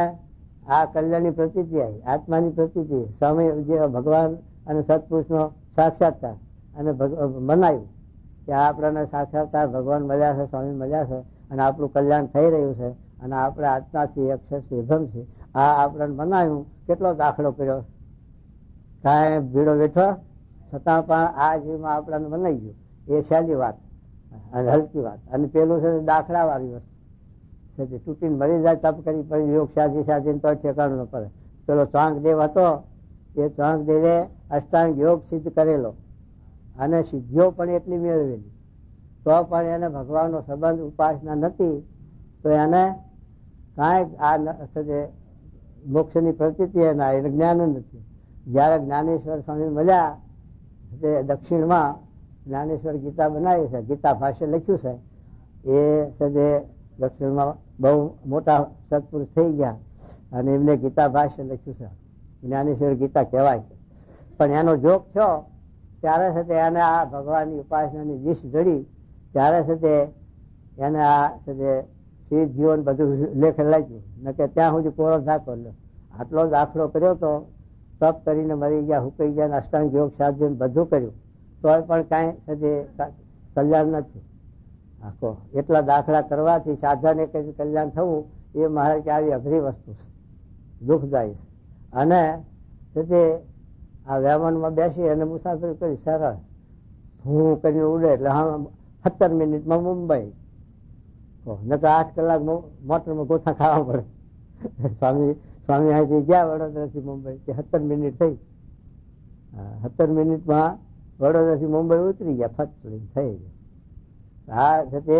આ કલ્યાણની પ્રતીતિ આવી, આત્માની પ્રતીતિ સ્વામી જે ભગવાન અને સત્પુરુષનો સાક્ષાત્કાર અને મનાયું કે આપણને સાક્ષાત્કાર ભગવાન મળ્યા છે, સ્વામી મળ્યા છે અને આપણું કલ્યાણ થઈ રહ્યું છે અને આપણે આત્માથી અક્ષરથી ભ્રમ છે આ આપણને મનાયું. કેટલો દાખલો કર્યો કાંઈ ભીડો બેઠો છતાં પણ આ જીવમાં આપણને મનાઈ ગયું. એ સહેલી વાત અને હલકી વાત. અને પેલું છે દાખલા વાળી વસ્તુ છે તૂટીને મરી જાય તપ કરી પછી યોગ સાધીને તો ઠેકાણું ન પડે. પેલો ચાંગદેવ હતો એ ચાંગદેવે અષ્ટાંગ યોગ સિદ્ધ કરેલો અને સિદ્ધિઓ પણ એટલી મેળવેલી તો પણ એને ભગવાનનો સંબંધ ઉપાસના નથી તો એને કાંઈ આ મોક્ષની પ્રતીતિ એના એને જ્ઞાન નથી. જયારે જ્ઞાનેશ્વર સ્વામી મળ્યા તે દક્ષિણમાં જ્ઞાનેશ્વર ગીતા બનાવી છે, ગીતા ભાષ્ય લખ્યું છે. એ સદે દક્ષિણમાં બહુ મોટા સત્પુરુષ થઈ ગયા અને એમને ગીતા ભાષ્ય લખ્યું છે. જ્ઞાનેશ્વર ગીતા કહેવાય છે. પણ એનો જોગ થયો ત્યારે છે તે એને આ ભગવાનની ઉપાસનાની જીશ જડી ત્યારે છે તે એને આ છે તે શીત જીવન બધું લેખ લાગ્યું ન કે ત્યાં સુધી કોરો ધાકો આટલો દાખલો કર્યો તો તપ કરીને મરી ગયા, હુકાઈ ગયા, અષ્ટાંગ યોગ સાધ્ય બધું કર્યું તોય પણ કાંઈ છે કલ્યાણ નથી. આખો એટલા દાખલા કરવાથી સાધને કઈ કલ્યાણ થવું એ મહારાજ આવી અઘરી વસ્તુ છે, દુઃખદાયી છે. અને તે આ વેમનમાં બેસી અને મુસાફરી કરી સરળ હું કરીને ઉડે એટલે હા 17 મિનિટમાં મુંબઈ. નકર 8 કલાક મોટરમાં ગોથા ખાવા પડે. સ્વામી અહીંથી ગયા વડોદરાથી મુંબઈ 17 મિનિટ થઈ. 17 મિનિટમાં વડોદરાથી મુંબઈ ઉતરી ગયા ફટ થઈ ગયા. આ છે તે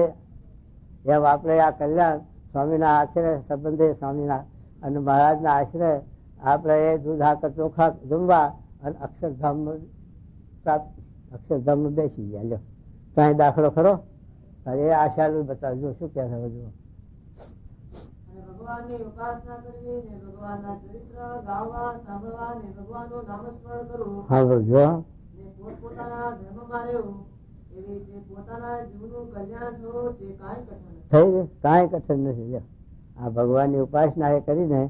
એમ આપણે આ કલ્યાણ સ્વામીના આશરે સંબંધે સ્વામીના અને મહારાજના આશરે આપણે એ દૂધ હાકર ચોખા જમવા અને અક્ષરધામમાં બેસી ગયા. લ્યો કઈ દાખલો ખરો? એ આશાલું બતાવજો શું કે છે બધું. ભગવાનની ઉપાસના કરવી ને ભગવાનના ચરિત્ર ગાવા સાંભળવા ને ભગવાનનું નામસ્મરણ કરવું સાંભળજો ને પોતપોતાના ધર્મમાં રહેવું એવી રીતે પોતાના જીવનું કલ્યાણ થવું તે કાંઈ કઠણ નથી. થઈ ગયું, કાંઈ કઠણ નથી. જો આ ભગવાનની ઉપાસના એ કરીને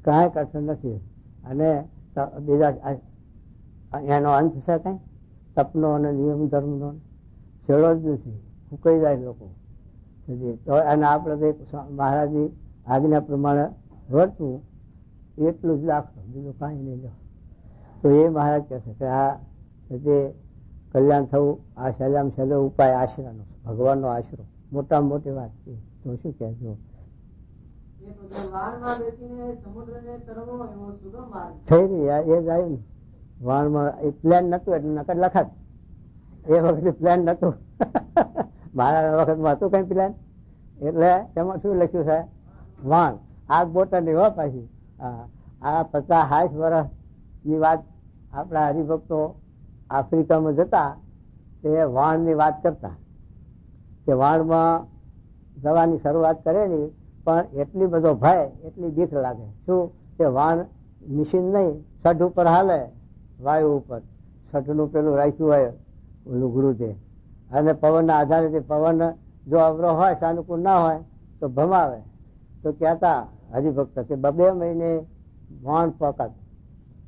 કાંઈ કઠણ નથી. અને બીજા એનો અંત છે કઈ તપનો અને નિયમ ધર્મનો છેડો જ નથી. ફૂંકાઈ જાય લોકો. તો અને આપણે મહારાજની આજ્ઞા પ્રમાણે વર્તવું એટલું જ દાખલો, બીજું કાંઈ નહીં. લો તો એ મહારાજ કહે છે કે આ જે કલ્યાણ થવું આ સહેલામાં સહેલો ઉપાય આશરાનો, ભગવાનનો આશરો મોટામાં મોટી વાત છે. તો શું કહેજો થઈ રહી એ જ આવ્યું ને વાણમાં. એ પ્લાન નતું એટલે નકર લખાત. એ વખતે પ્લાન નતું. મારા વખતમાં હતું કઈ પ્લાન. એટલે એમાં શું લખ્યું છે વાણ આગ બોટાની હો પાછી. આ 50-60 વર્ષની વાત આપણા હરિભક્તો આફ્રિકામાં જતા તે વાણની વાત કરતા કે વાણમાં જવાની શરૂઆત કરેલી પણ એટલી બધો ભય, એટલી બીક લાગે. શું કે વાણ મશીન નહીં, સઢ ઉપર હાલે, વાયુ ઉપર સઢનું પેલું રાખ્યું હોય લુગડું તે, અને પવનના આધારે પવન જો અવરો હોય સાનુકૂળ ના હોય તો ભમાવે. તો કહેતા હરિભક્ત કે 2 મહિને વાણ પકાત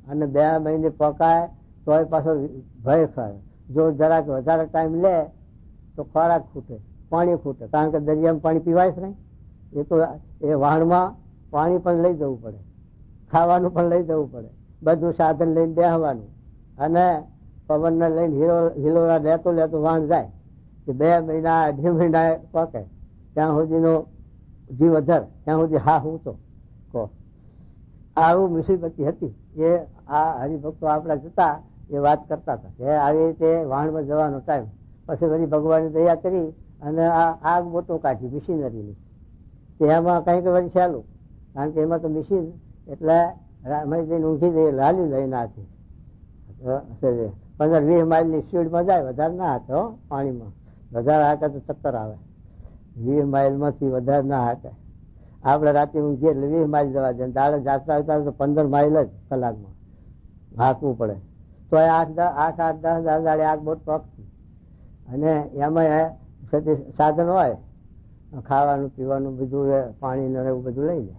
અને 2 મહિને પકાય તોય પાછો ભય ખાય. જો જરાક વધારે ટાઈમ લે તો ખોરાક ખૂટે, પાણી ખૂટે, કારણ કે દરિયામાં પાણી પીવાય જ નહીં. એ તો એ વાણમાં પાણી પણ લઈ જવું પડે, ખાવાનું પણ લઈ જવું પડે, બધું સાધન લઈને બેસવાનું, અને પવનને લઈને હિલોરા લેતો વાણ જાય કે 2 મહિના 2.5 મહિના પકે ત્યાં સુધીનો જીવ અધર, ત્યાં સુધી હા હું તો કહો. આવું મુસીબતી હતી. એ આ હરિભક્તો આપણા જતા એ વાત કરતા હતા કે આવી રીતે વાણમાં જવાનો ટાઈમ. પછી વળી ભગવાનની દયા કરી અને આ આગ મોટો કાઢી મશીનરીની. એમાં કંઈક વળી ચાલુ, કારણ કે એમાં તો મશીન એટલે જઈને ઊંઘી જઈએ, લાલી લઈને આથી 15-20 માઇલની સ્પીડમાં જાય, વધારે ના હાકે હો પાણીમાં. વધારે હાકે તો ચક્કર આવે. 20 માઇલમાંથી વધારે ના હાકે. આપણે રાતે ઊંઘીએ એટલે 20 માઇલ જવા દે, દાડે જાગતા આવતા તો 15 માઇલ જ કલાકમાં હાંકવું પડે. તો 8-10 દાડે આગ બોટ પકતી. અને એમાં સાધન હોય ખાવાનું પીવાનું બધું, પાણી ને એવું બધું લઈ લે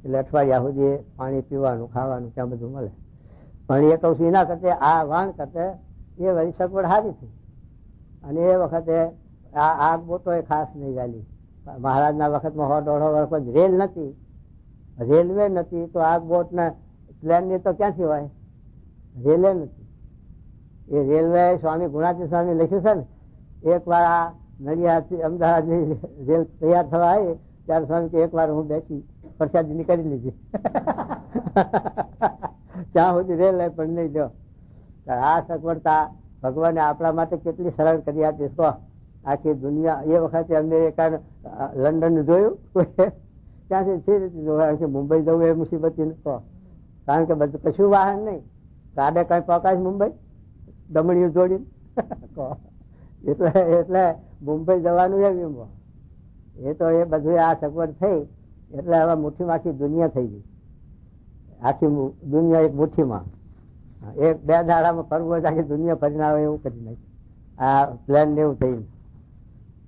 એટલે અઠવાડિયા સુધી પાણી પીવાનું ખાવાનું ત્યાં બધું મળે. પણ એ કહું છું એના કરતે આ વાણ કરતે એ વળી સગવડ સારી થઈ. અને એ વખતે આ આગ બોટો એ ખાસ નહીં ગાલી. મહારાજના વખતમાં 100-150 વર્ષ રેલ નથી, રેલવે નથી, તો આગ બોટ ને પ્લેન ની તો ક્યાંથી હોય? રેલવે નથી. એ રેલવે સ્વામી ગુણાતી સ્વામી લખ્યું છે ને, એક વાર આ નડિયાદથી અમદાવાદની રેલ તૈયાર થવા આવી ત્યારે સ્વામી કે એક વાર હું બેસી પ્રસાદી કરી લીધી. ત્યાં સુધી રેલ પણ નહીં. જો આ સગવડતા ભગવાને આપણા માટે કેટલી સરળ કરી આપી કહો. આખી દુનિયા એ વખતે અમેરિકા લંડન જોયું ત્યાંથી છે રીતે જોવાય. મુંબઈ જવું એ મુસીબતી કહો, કારણ કે બધું કશું વાહન નહીં, ગાડે કઈ પકાય મુંબઈ દમણીઓ જોડીને કહો. એટલે મુંબઈ જવાનું એમ એ તો એ બધું આ સગવડ થઈ એટલે હવે મુઠ્ઠીમાં આખી દુનિયા થઈ ગઈ. આખી દુનિયા એક મુઠ્ઠીમાં, 1-2 દાડામાં ફરવું હોય આખી દુનિયા ફરીને આવે એવું કરી નાખી આ પ્લેન ને એવું થઈને.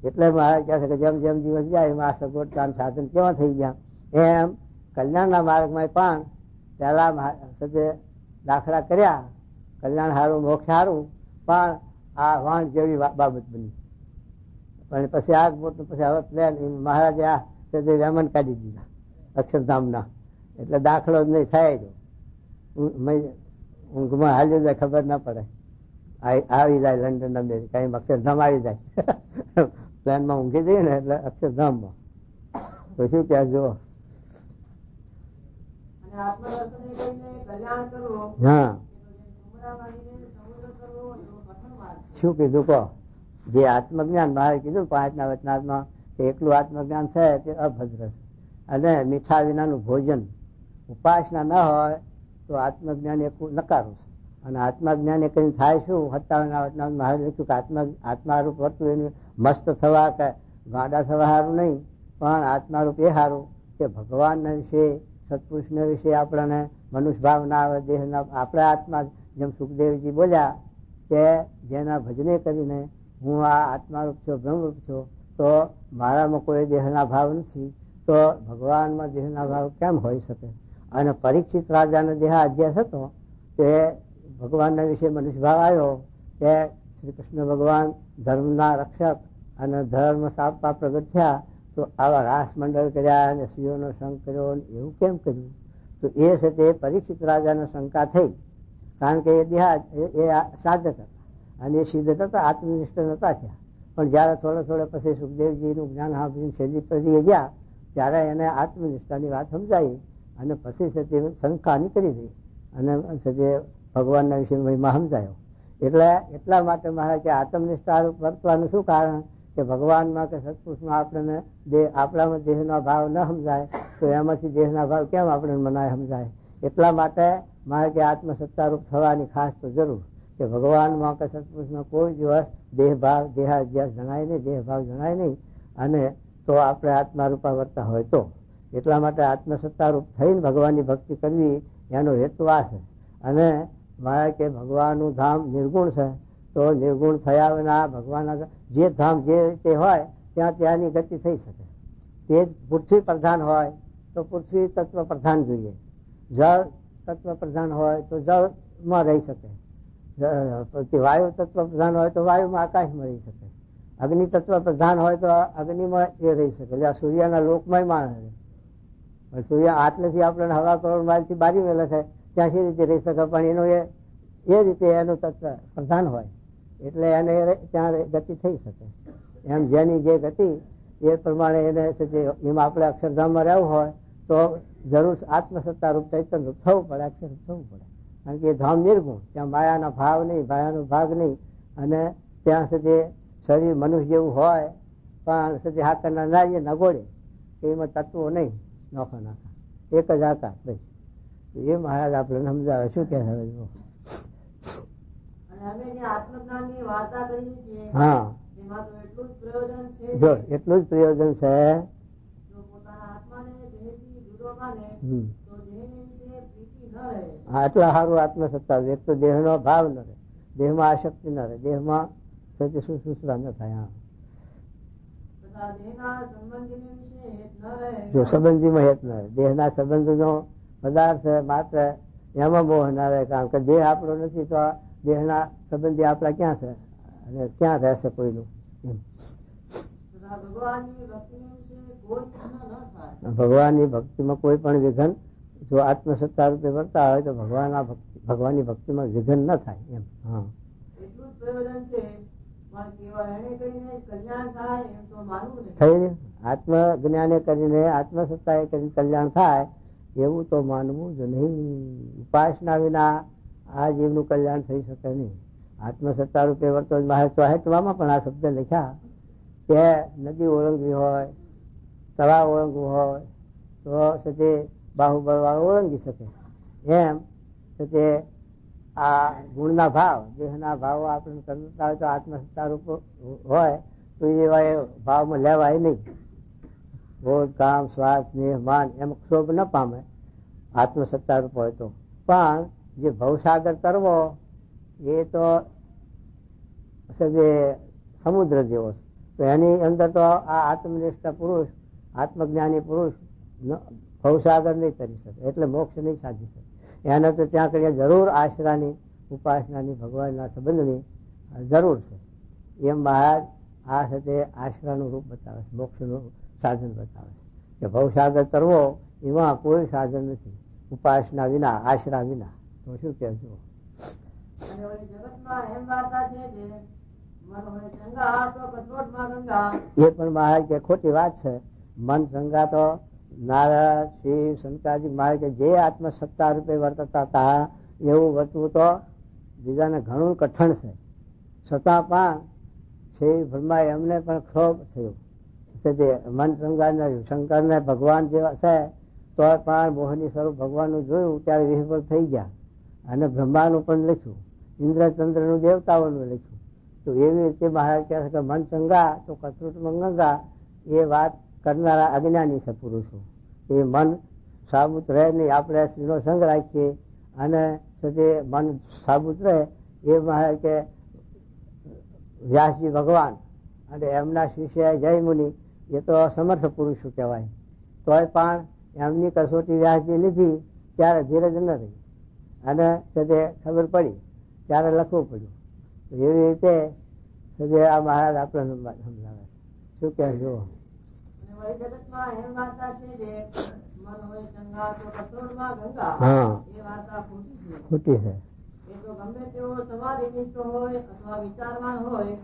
એટલે મહારાજ કહે છે કે જેમ જેમ દિવસ જાય એમ આ સગવડ કામ સાધન કેવા થઈ ગયા. એમ કલ્યાણના માર્ગમાં પણ પહેલા દાખલા કર્યા, કલ્યાણ સારું મોક્ષ સારું, પણ આ વાણ જેવી બાબત બની. પણ પછી આગ મોટું પછી હવે પ્લેન મહારાજે આ વેમન કાઢી દીધા અક્ષરધામના. એટલે દાખલો જ નહીં થાય. જો ઊંઘમાં હાલ્યું જાય ખબર ના પડે, આવી જાય લંડન અમેરિકા, એમ અક્ષરધામ આવી જાય. પ્લેનમાં ઊંઘી જઈએ ને એટલે અક્ષરધામમાં. તો શું ક્યાં જુઓ. હા શું કીધું કહો. જે આત્મજ્ઞાન બહાર કીધું 5ના વચનામાં એકલું આત્મજ્ઞાન છે તે અભદ્ર છે. અને મીઠા વિનાનું ભોજન ઉપાસના ન હોય તો આત્મજ્ઞાન એક નકારું છે. અને આત્મજ્ઞાન એ કઈ થાય શું? 57ના વચનામાં મહારાજ લખ્યું કે આત્મારૂપ વર્તું એનું મસ્ત થવા કે ગાડા થવા સારું નહીં, પણ આત્મારૂપ એ સારું કે ભગવાનના વિશે, સત્પુરુષના વિશે આપણને મનુષ્ય ભાવ ના આવે, દેહના આપણા આત્મા, જેમ સુખદેવજી બોલ્યા કે જેના ભજને કરીને હું આ આત્મારૂપ છું, બ્રહ્મરૂપ છું, તો મારામાં કોઈ દેહના ભાવ નથી, તો ભગવાનમાં દેહના ભાવ કેમ હોઈ શકે? અને પરીક્ષિત રાજાનો દેહ અધ્યાસ હતો તે ભગવાનના વિશે મનુષ્ય ભાવ આવ્યો કે શ્રી કૃષ્ણ ભગવાન ધર્મના રક્ષક અને ધર્મ સ્થાપવા પ્રગટ થયા, તો આવા રાસ મંડળ કર્યા અને સ્ત્રીઓનો સંગ કર્યો, એવું કેમ કર્યું? તો એ છે તે પરીક્ષિત રાજાને શંકા થઈ, કારણ કે એ દેહાદ એ સાધક હતા અને એ સિદ્ધ હતા, આત્મનિષ્ઠ નતા થયા. પણ જયારે થોડે પછી સુખદેવજીનું જ્ઞાન સાંભળીને છેલ્લી પેઢીએ ગયા ત્યારે એને આત્મનિષ્ઠાની વાત સમજાઈ અને પછી છે તે શંકા નીકળી ગઈ અને છે તે ભગવાનના વિશે મહિમા સમજાયો. એટલે એટલા માટે મારે કે આત્મનિષ્ઠા વર્તવાનું શું કારણ કે ભગવાનમાં કે સત્પુરુષમાં આપણને આપણામાં દેહનો ભાવ ન સમજાય તો એમાંથી દેહના ભાવ કેમ આપણે મનાય સમજાય? એટલા માટે મારે કે આત્મસત્તારૂપ થવાની ખાસ તો જરૂર કે ભગવાનમાં કે સત્પુરુષમાં કોઈ દિવસ દેહભાવ દેહાધ્યાસ જણાય નહીં, દેહભાવ જણાય નહીં, અને તો આપણે આત્મારૂપા વર્તા હોય તો. એટલા માટે આત્મસત્તારૂપ થઈને ભગવાનની ભક્તિ કરવી એનો હેતુ આ છે. અને મારે કે ભગવાનનું ધામ નિર્ગુણ છે, તો નિર્ગુણ થયા વિના ભગવાનના જે ધામ જે રીતે હોય ત્યાં ત્યાંની ગતિ થઈ શકે. તે જ પૃથ્વી પ્રધાન હોય તો પૃથ્વી તત્વ પ્રધાન જોઈએ, જળ તત્વ પ્રધાન હોય તો જળમાં રહી શકે, વાયુ તત્વ પ્રધાન હોય તો વાયુમાં આકાશમાં રહી શકે, અગ્નિ તત્વ પ્રધાન હોય તો અગ્નિમાં એ રહી શકે. એટલે સૂર્યના લોકમાં માણસ રહે. સૂર્ય આટલેથી આપણને હવા કરોડ માઇલથી બારી મેલે છે ત્યાં સી રીતે રહી શકે? પણ એનું એ રીતે એનું તત્વ પ્રધાન હોય એટલે એને ત્યાં ગતિ થઈ શકે. એમ જેની જે ગતિ એ પ્રમાણે એને એમાં આપણે અક્ષરધામમાં રહેવું હોય તો જરૂર આત્મસત્તારૂપ ચૈતન્યરૂપ થવું પડે, અક્ષરરૂપ થવું પડે. કારણ કે એ ધામ નિર્ગુણ, ત્યાં માયાના ભાવ નહીં, માયાનો ભાગ નહીં, અને ત્યાં સુધી શરીર મનુષ્ય જેવું હોય પણ સુધી હાથના નારીએ નગોડે એમાં તત્વો નહીં, નોખા નાખા એક જ આકાર. ભાઈ એ મહારાજ આપણે સમજાવે શું કે હવે જો હા જો એટલું જ પ્રયોજન છે. હા એટલા સારું આત્મસત્તા. એક તો દેહ નો ભાવ ન રહે, દેહમાં આસક્તિ ન રહે, દેહમાં સુસરા ન થાય. જો સંબંધીમાં હેત ન રહે, દેહના સંબંધનો પદાર્થ માત્ર એમાં મોહ ના રહે. કારણ કે દેહ આપણો નથી તો દેહના સંબંધી આપણા ક્યાં છે અને ક્યાં રહેશે કોઈનું? ભગવાનની ભક્તિમાં કોઈ પણ વિઘન જો આત્મસત્તા રૂપે વર્તા હોય તો ભગવાનની ભક્તિમાં વિઘન ન થાય. એમ હા થઈ આત્મ જ્ઞાને કરીને આત્મસત્તા કરીને કલ્યાણ થાય એવું તો માનવું જ નહીં. ઉપાસના વિના આ જીવનું કલ્યાણ થઈ શકે નહીં. આત્મસત્તા રૂપે વર્તો મારે 64માં પણ આ શબ્દ લખ્યા કે નદી ઓળંગવી હોય, તળાવ ઓળંગવું હોય તો તે બાહુબળ વાળો ઓળંગી શકે. એમ તે આ ગુણના ભાવ, દેહના ભાવો આપણે કરતા હોય તો આત્મસત્તા રૂપ હોય તો એવા ભાવમાં લેવાય નહીં. ક્રોધ, કામ, સ્વાર્થ, સ્નેહ, માન એમ ક્ષોભ ન પામે આત્મસત્તા રૂપ હોય તો. પણ જે ભવસાગર તરવો એ તો સમુદ્ર જેવો છે, તો એની અંદર તો આ આત્મનિષ્ઠ પુરુષ, આત્મજ્ઞાની પુરુષ ભવસાગર નહીં કરી શકે, એટલે મોક્ષ નહીં સાધી શકે. એને તો ત્યાં કરીએ જરૂર આશરાની, ઉપાસનાની, ભગવાનના સંબંધની જરૂર છે. એમ મહારાજ આ સાથે આશરાનું રૂપ બતાવે છે, મોક્ષનું સાધન બતાવે છે કે ભવસાગર તરવો એમાં કોઈ સાધન નથી ઉપાસના વિના, આશરા વિના. તો શું કહેજો? એ પણ મહારાજ કે ખોટી વાત છે. મન સંગા તો નારદ, શિવ, શંકરાજી મહારાજ કે જે આત્મસત્તા રૂપે વર્તતા હતા એવું વર્તવું તો બીજાને ઘણું કઠણ છે. છતાં પણ શિવ બ્રહ્મા એમને પણ ક્ષોભ થયો. મન સંગાને શંકર ને ભગવાન જેવા છે તો પણ મોહની સ્વરૂપ ભગવાનનું જોયું ત્યારે વિહવળ થઈ ગયા. અને બ્રહ્માનું પણ લખ્યું, ઇન્દ્રચંદ્ર નું દેવતાઓનું લખ્યું. તો એવી રીતે મહારાજ કહે છે કે મન સંગા તો કથરૂટ મંગંગા એ વાત કરનારા અજ્ઞાની છે પુરુષો. એ મન સાબુત રહે નહીં. આપણે સ્ત્રીનો સંગ રાખીએ અને મન સાબુત રહે એ મહારાજ કે વ્યાસજી ભગવાન અને એમના શિષ્ય જય મુનિ એ તો સમર્થ પુરુષો કહેવાય. તોય પણ એમની કસોટી વ્યાસજી લીધી ત્યારે ધીરજ ન રહી અને ખબર પડી ત્યારે લખવું પડ્યું. એવી રીતે આ મહારાજ આપણે સમજાવે. શું કહેજો? ખોટી છે. ગમે તેવો સમાધિનિષ્ઠ હોય અથવા વિચારવાન હોય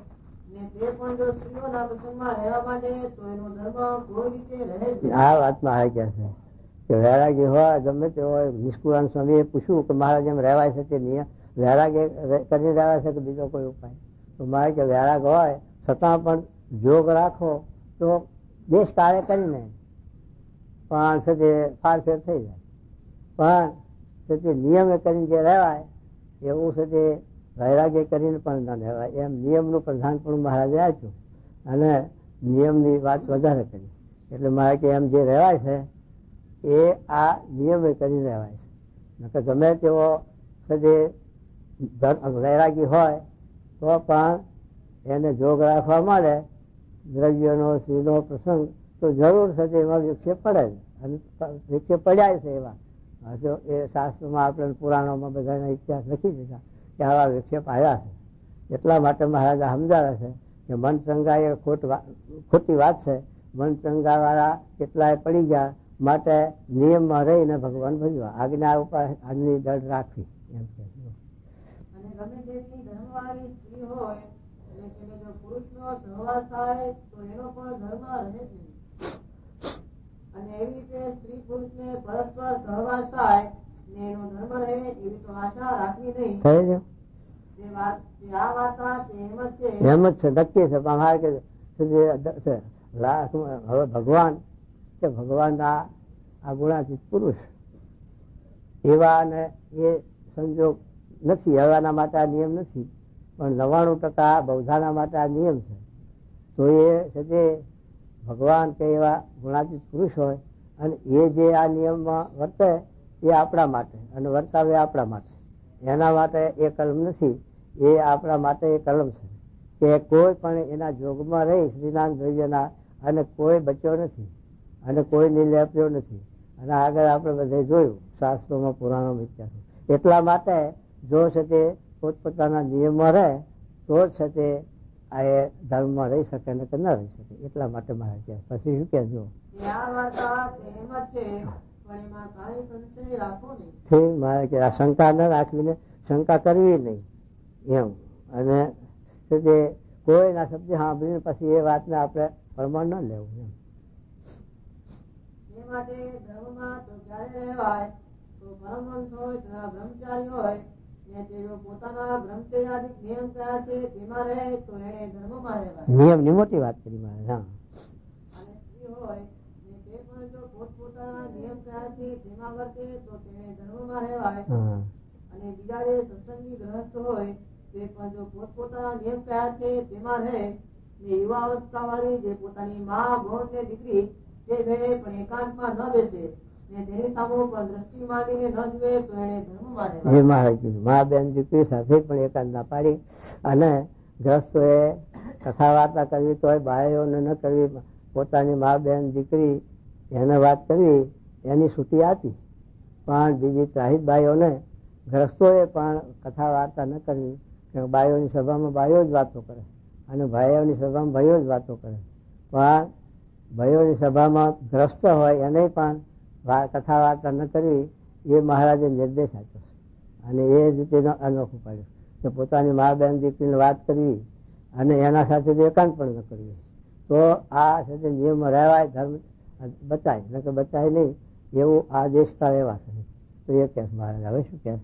ને તે પણ જો સ્ત્રીઓના પ્રસંગમાં રહેવા માટે તો એનો ધર્મ કોઈ રીતે રહે છે. આ વાતમાં આ કહે છે કે વૈરાગી હોય ગમે તે હોય. નિષ્કુળાન સ્વામીએ પૂછ્યું કે મહારાજ એમ રહેવાય છે તે નિયમ વૈરાગ કરીને રહેવાય છે કે બીજો કોઈ ઉપાય? તો મારે કે વૈરાગ હોય છતાં પણ જોગ રાખો તો દેશ કાર્ય કરીને પણ છે તે ફારફેર થઈ જાય. પણ છે તે નિયમે કરીને જે રહેવાય એવું છે તે વૈરાગ્ય કરીને પણ ન રહેવાય. એમ નિયમનું પ્રધાન પણ મહારાજે આપ્યું અને નિયમની વાત વધારે કરી. એટલે મારે કે એમ જે રહેવાય છે એ આ નિયમે કરીને રહેવાય છે. ગમે તેવો વૈરાગી હોય તો પણ એને જોગ રાખવા મળે દ્રવ્યનો સ્ત્રીનો પ્રસંગ તો જરૂર છે એમાં વિક્ષેપ પડે છે અને વિક્ષેપ પડ્યા છે. એવા એ શાસ્ત્રોમાં આપણે પુરાણોમાં બધાના ઇતિહાસ લખી દીધા કે આવા વિક્ષેપ આવ્યા છે. એટલા માટે મહારાજા સમજાવે છે કે મન ચંગા એ ખોટી વાત છે. મન ચંગા વાળા કેટલાય પડી ગયા માટે નિયમમાં રહીને ભગવાન ભજવા આજ્ઞા ઉપર આજની દળ રાખવી એમ કે. અને ગમે તેવી ધર્મવાળી સ્ત્રી હોય એટલે જો પુરુષનો સહવાસ થાય તો એનો પણ ધર્મ રહે છે. અને એવી રીતે સ્ત્રી પુરુષને પરસ્પર સહવાસ થાય ને એનો ધર્મ રહે એવી તો આશા રાખવી નહીં. આ વાર્તા એમ જ છે નક્કી છે. હવે ભગવાન કે ભગવાનના આ ગુણાતીત પુરુષ એવા ને એ સંજોગ નથી. હવાના માટે આ નિયમ નથી પણ 99% બૌદ્ધાના માટે આ નિયમ છે. તો એ છે તે ભગવાન કે એવા ગુણાતીત પુરુષ હોય અને એ જે આ નિયમમાં વર્તે એ આપણા માટે અને વર્તાવે આપણા માટે. એના માટે એ કલમ નથી. એ આપણા માટે એ કલમ છે કે કોઈ પણ એના જોગમાં રહી શ્રીનાથ દ્રવ્યના અને કોઈ બચ્યો નથી અને કોઈ નિર્લેપ્યો નથી. અને આગળ આપણે બધે જોયું શાસ્ત્રોમાં પુરાણોમાં ઇતિહાસો. એટલા માટે જો છે તે પોતપોતાના નિયમમાં રહે તો જ છે તે આ એ ધર્મમાં રહી શકે ને કે ન રહી શકે. એટલા માટે મારે કહે. પછી શું કહેજો? મારે કે આ શંકા ન રાખવીને શંકા કરવી નહીં એમ. અને કોઈના શબ્દ સાંભળીને પછી એ વાતને આપણે પ્રમાણ ન લેવું એમ. એ માટે ધર્મમાં તો ક્યારે રહેવાય તો પરમહંસ હોય તથા બ્રહ્મચારી હોય ને તે પોતાના બ્રહ્મચર્યાદિક નિયમ કયા છે તેમાં રહે તો એને ધર્મમાં રહેવાય. નિયમની મોટી વાત કરી મારે. હા. અને સ્ત્રી હોય ને તે પણ જો પોતપોતાના નિયમ કયા છે તેમાં વર્તે તો તેને ધર્મમાં રહેવાય. અને બીજા જે સત્સંગી ગ્રહસ્થ હોય તે પણ જો પોતપોતાના નિયમ કયા છે તેમાં રહે ને યુવા અવસ્થા વાળી જે પોતાની મા ભોન ને દીકરી તે ભેળે પણ એકાંતમાં ન બેસે ને તેની સામે પણ દ્રષ્ટિ માંડીને ન જુએ તો એને ધર્મમાં રહેવાય. એ મહારાજ કીધું મા બેન દીકરી સાથે પણ એકાંત ના પાડી અને ગ્રસ્તોએ કથા વાર્તા કરવી તોય બાયોને ન કરવી. પોતાની મા બેન દીકરી એને વાત કરવી એની છૂટી આપી પણ બીજી ત્રાહિત બાઈઓને ગ્રસ્તોએ પણ કથા વાર્તા ન કરવી. બાઈઓની સભામાં બાઈઓ જ વાતો કરે અને ભાઈઓની સભામાં ભાઈઓ જ વાતો કરે. પણ ભાઈઓની સભામાં ગ્રસ્ત હોય એને પણ કથા વાર્તા ન કરવી એ મહારાજે નિર્દેશ આપ્યો છે. અને એ રીતે અનોખું પાડ્યું કે પોતાની મા બેન દીકરીને વાત કરવી અને એના સાથે એકાંત પણ ન કરવી. તો આ સાથે નિયમમાં રહેવાય ધર્મ બચાય ન કે બચાય નહીં એવું આ દેશકાળ એવા છે. તો એ કહે મહારાજ. હવે શું કહે?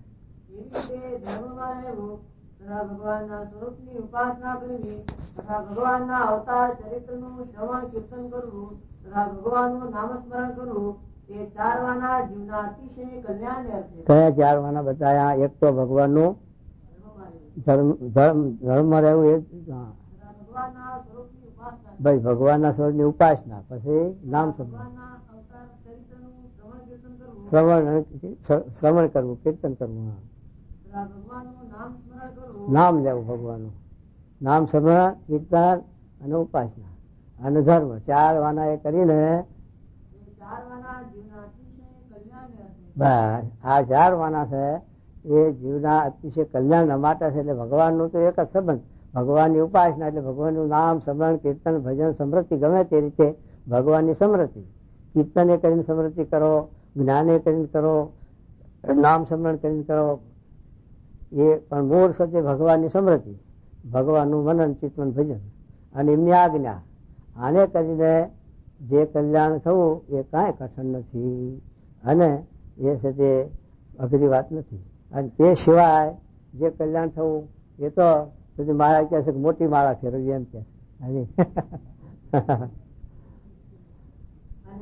ભગવાનના સ્વરૂપની ઉપાસના કરવી તથા ભગવાનના અવતાર ચરિત્રનું શ્રવણ કીર્તન કરવું તથા ભગવાનનું નામસ્મરણ કરવું એ ચારવાના જીવના અતિશય કલ્યાણ અર્થે. કયા ચારવાના બતાયા? એક તો ભગવાનનું ધર્મ રહેવું એ ભગવાનના સ્વરૂપની ઉપાસના. ભાઈ ભગવાનના સ્વરૂપની ઉપાસના પછી નામ ભગવાનના અવતાર ચરિત્રનું શ્રવણ કરવું, કીર્તન કરવું. ભગવાનનું નામ સ્મરણ કરવું, નામ લેવું, ભગવાનનું નામ સ્મરણ, કીર્તન અને ઉપાસના અને ધર્મ, 4 વાના એ કરીને એ 4 વાના જીવના અતિશય કલ્યાણને અર્થે. બસ આ 4 વાના છે એ જીવના અતિશય કલ્યાણ માટે છે. એટલે ભગવાનનું તો એક જ સંબંધ, ભગવાનની ઉપાસના એટલે ભગવાનનું નામ સ્મરણ, કીર્તન, ભજન, સમૃદ્ધિ, ગમે તે રીતે ભગવાનની સમૃદ્ધિ. કીર્તને કરીને સમૃદ્ધિ કરો, જ્ઞાને કરીને કરો, નામ સ્મરણ કરીને કરો, એ પણ મૂળ સત્ય ભગવાનની સમૃદ્ધિ, ભગવાનનું મનન, ચિંતન, ભજન અને એમની આજ્ઞા. આને કરીને જે કલ્યાણ થવું એ કાંઈ કઠણ નથી અને એ છે તે અઘરી વાત નથી. અને તે સિવાય જે કલ્યાણ થવું એ તો સુધી મહારાજ કહે છે કે મોટી માળા ફેરવવી, એમ કે અને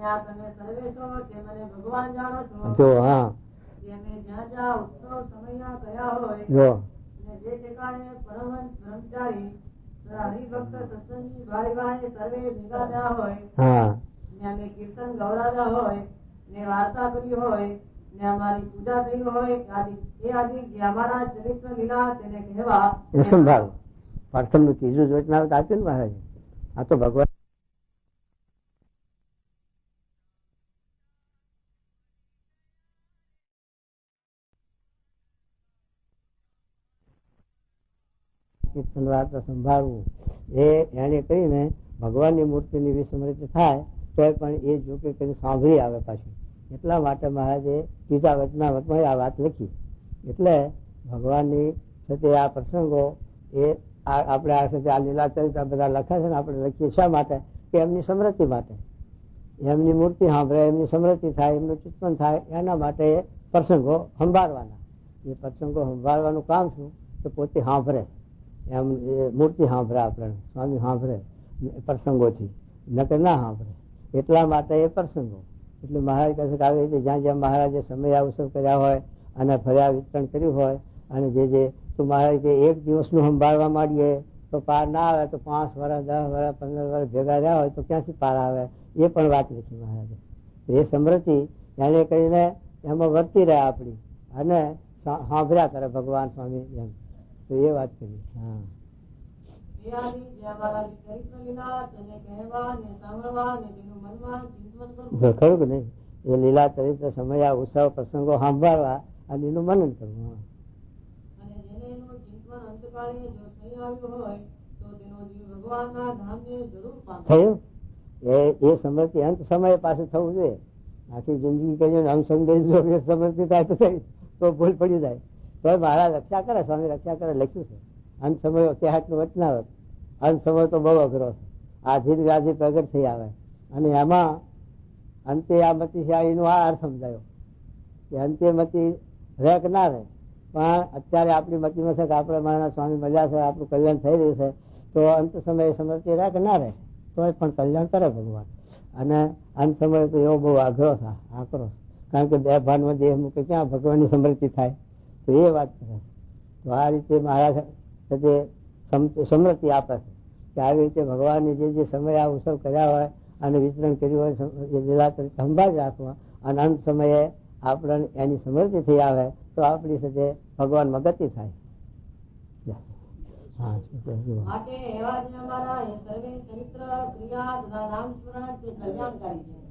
આ તમે સર્વે છો તે મને ભગવાન જાણો છો. જો હા તમે જ્યાં જ્યાં ઉત્સવ સમય કયા હોય જો અને જે ઠેકાણે પરમહંસ બ્રહ્મચારી હરિભક્ત સત્સંગી ભાઈ ભાઈ સર્વે ભેગા થયા હોય હા ને અમે કીર્તન ગૌરાવ્યા હોય ને વાર્તા કરી હોય ને અમારી પૂજા થઈ હોય એ આદિ જે અમારા ચરિત્ર લીલા તેને કહેવા એ સંભાળો. પ્રથમ નું 3જું જ વચનામૃત આપ્યું ને મહારાજ. આ તો ભગવાન કીર્તન વાર્તા સંભાળવું એને કરીને ભગવાનની મૂર્તિની વિસ્મૃતિ થાય તો પણ એ જોકે કઈ સાંભળી આવે પાછું. એટલા માટે મહારાજે 3જા વચનામૃતમાં આ વાત લખી. એટલે ભગવાનની સાથે આ પ્રસંગો એ આપણે આ સાથે આ લીલા ચરિત્ર બધા લખ્યા છે ને, આપણે લખીએ શા માટે? કે એમની સમૃદ્ધિ માટે, એમની મૂર્તિ સાંભળે, એમની સમૃદ્ધિ થાય, એમનું ચિંતન થાય, એના માટે એ પ્રસંગો સંભાળવાના. એ પ્રસંગો સંભાળવાનું કામ શું? તો પોતે સાંભળે, એમ મૂર્તિ સાંભળે, આપણે સ્વામી સાંભળે પ્રસંગોથી, નકર ના સાંભળે. એટલા માટે એ પ્રસંગો. એટલે મહારાજ કહે છે કે આવી રીતે જ્યાં જ્યાં મહારાજે સમય અવસર કર્યા હોય અને ફર્યા વિતરણ કર્યું હોય અને જે તો મહારાજ કે 1 દિવસનું સંભાળવા માંડીએ તો પાર ના આવે, તો 5 વર્ષ 10 વર્ષ 15 વર્ષ ભેગા રહ્યા હોય તો ક્યાંથી પાર આવે? એ પણ વાત લખી મહારાજે. એ સમૃદ્ધિ એને કરીને એમાં વર્તી રહે આપણી અને સાંભળ્યા કરે ભગવાન સ્વામી એમ. તો એ વાત કરી. હા ખરું કે નહીં? એ લીલા ચરિત્ર સમય ઉત્સવ પ્રસંગો સાંભળવા અને એનું મનન કરવું. થયું એ સમૃદ્ધિ અંત સમય પાસે થવું જોઈએ. આખી જિંદગી કરીને અંશંદેશ સમૃદ્ધિ થાય તો ભૂલ પડી જાય. તો મારા રક્ષા કરે, સ્વામી રક્ષા કરે લખ્યું છે. અંત સમય ત્યાંનું વચનાવત. અંત સમય તો બહુ અઘરો છે. આધી વ્યાધી પ્રગટ થઈ આવે અને એમાં અંતે આ મતિશાળીનો આ અર્થ સમજાયો કે અંતે મતિ રહે કે ના રહે, પણ અત્યારે આપણી મતિમાં છે કે આપણે મારા સ્વામી મજા છે, આપણું કલ્યાણ થઈ રહ્યું છે, તો અંત સમયે સમૃદ્ધિ રહે કે ના રહે તો પણ કલ્યાણ કરે ભગવાન. અને અંત સમય તો એવો બહુ આકરો છે, કારણ કે 2 ભાનમાં દેહ મૂકે ક્યાં ભગવાનની સમૃદ્ધિ થાય? તો એ વાત કરે. તો આ રીતે મહારાજ સમૃદ્ધિ આપે છે કે આવી રીતે ભગવાનની જે સમય ઉત્સવ કર્યા હોય અને વિતરણ કર્યું હોય એ લીલા સંભાળી રાખવા અને અંત સમયે આપણે એની સમૃદ્ધિ થઈ આવે તો આપણી સાથે ભગવાનમાં ગતિ થાય.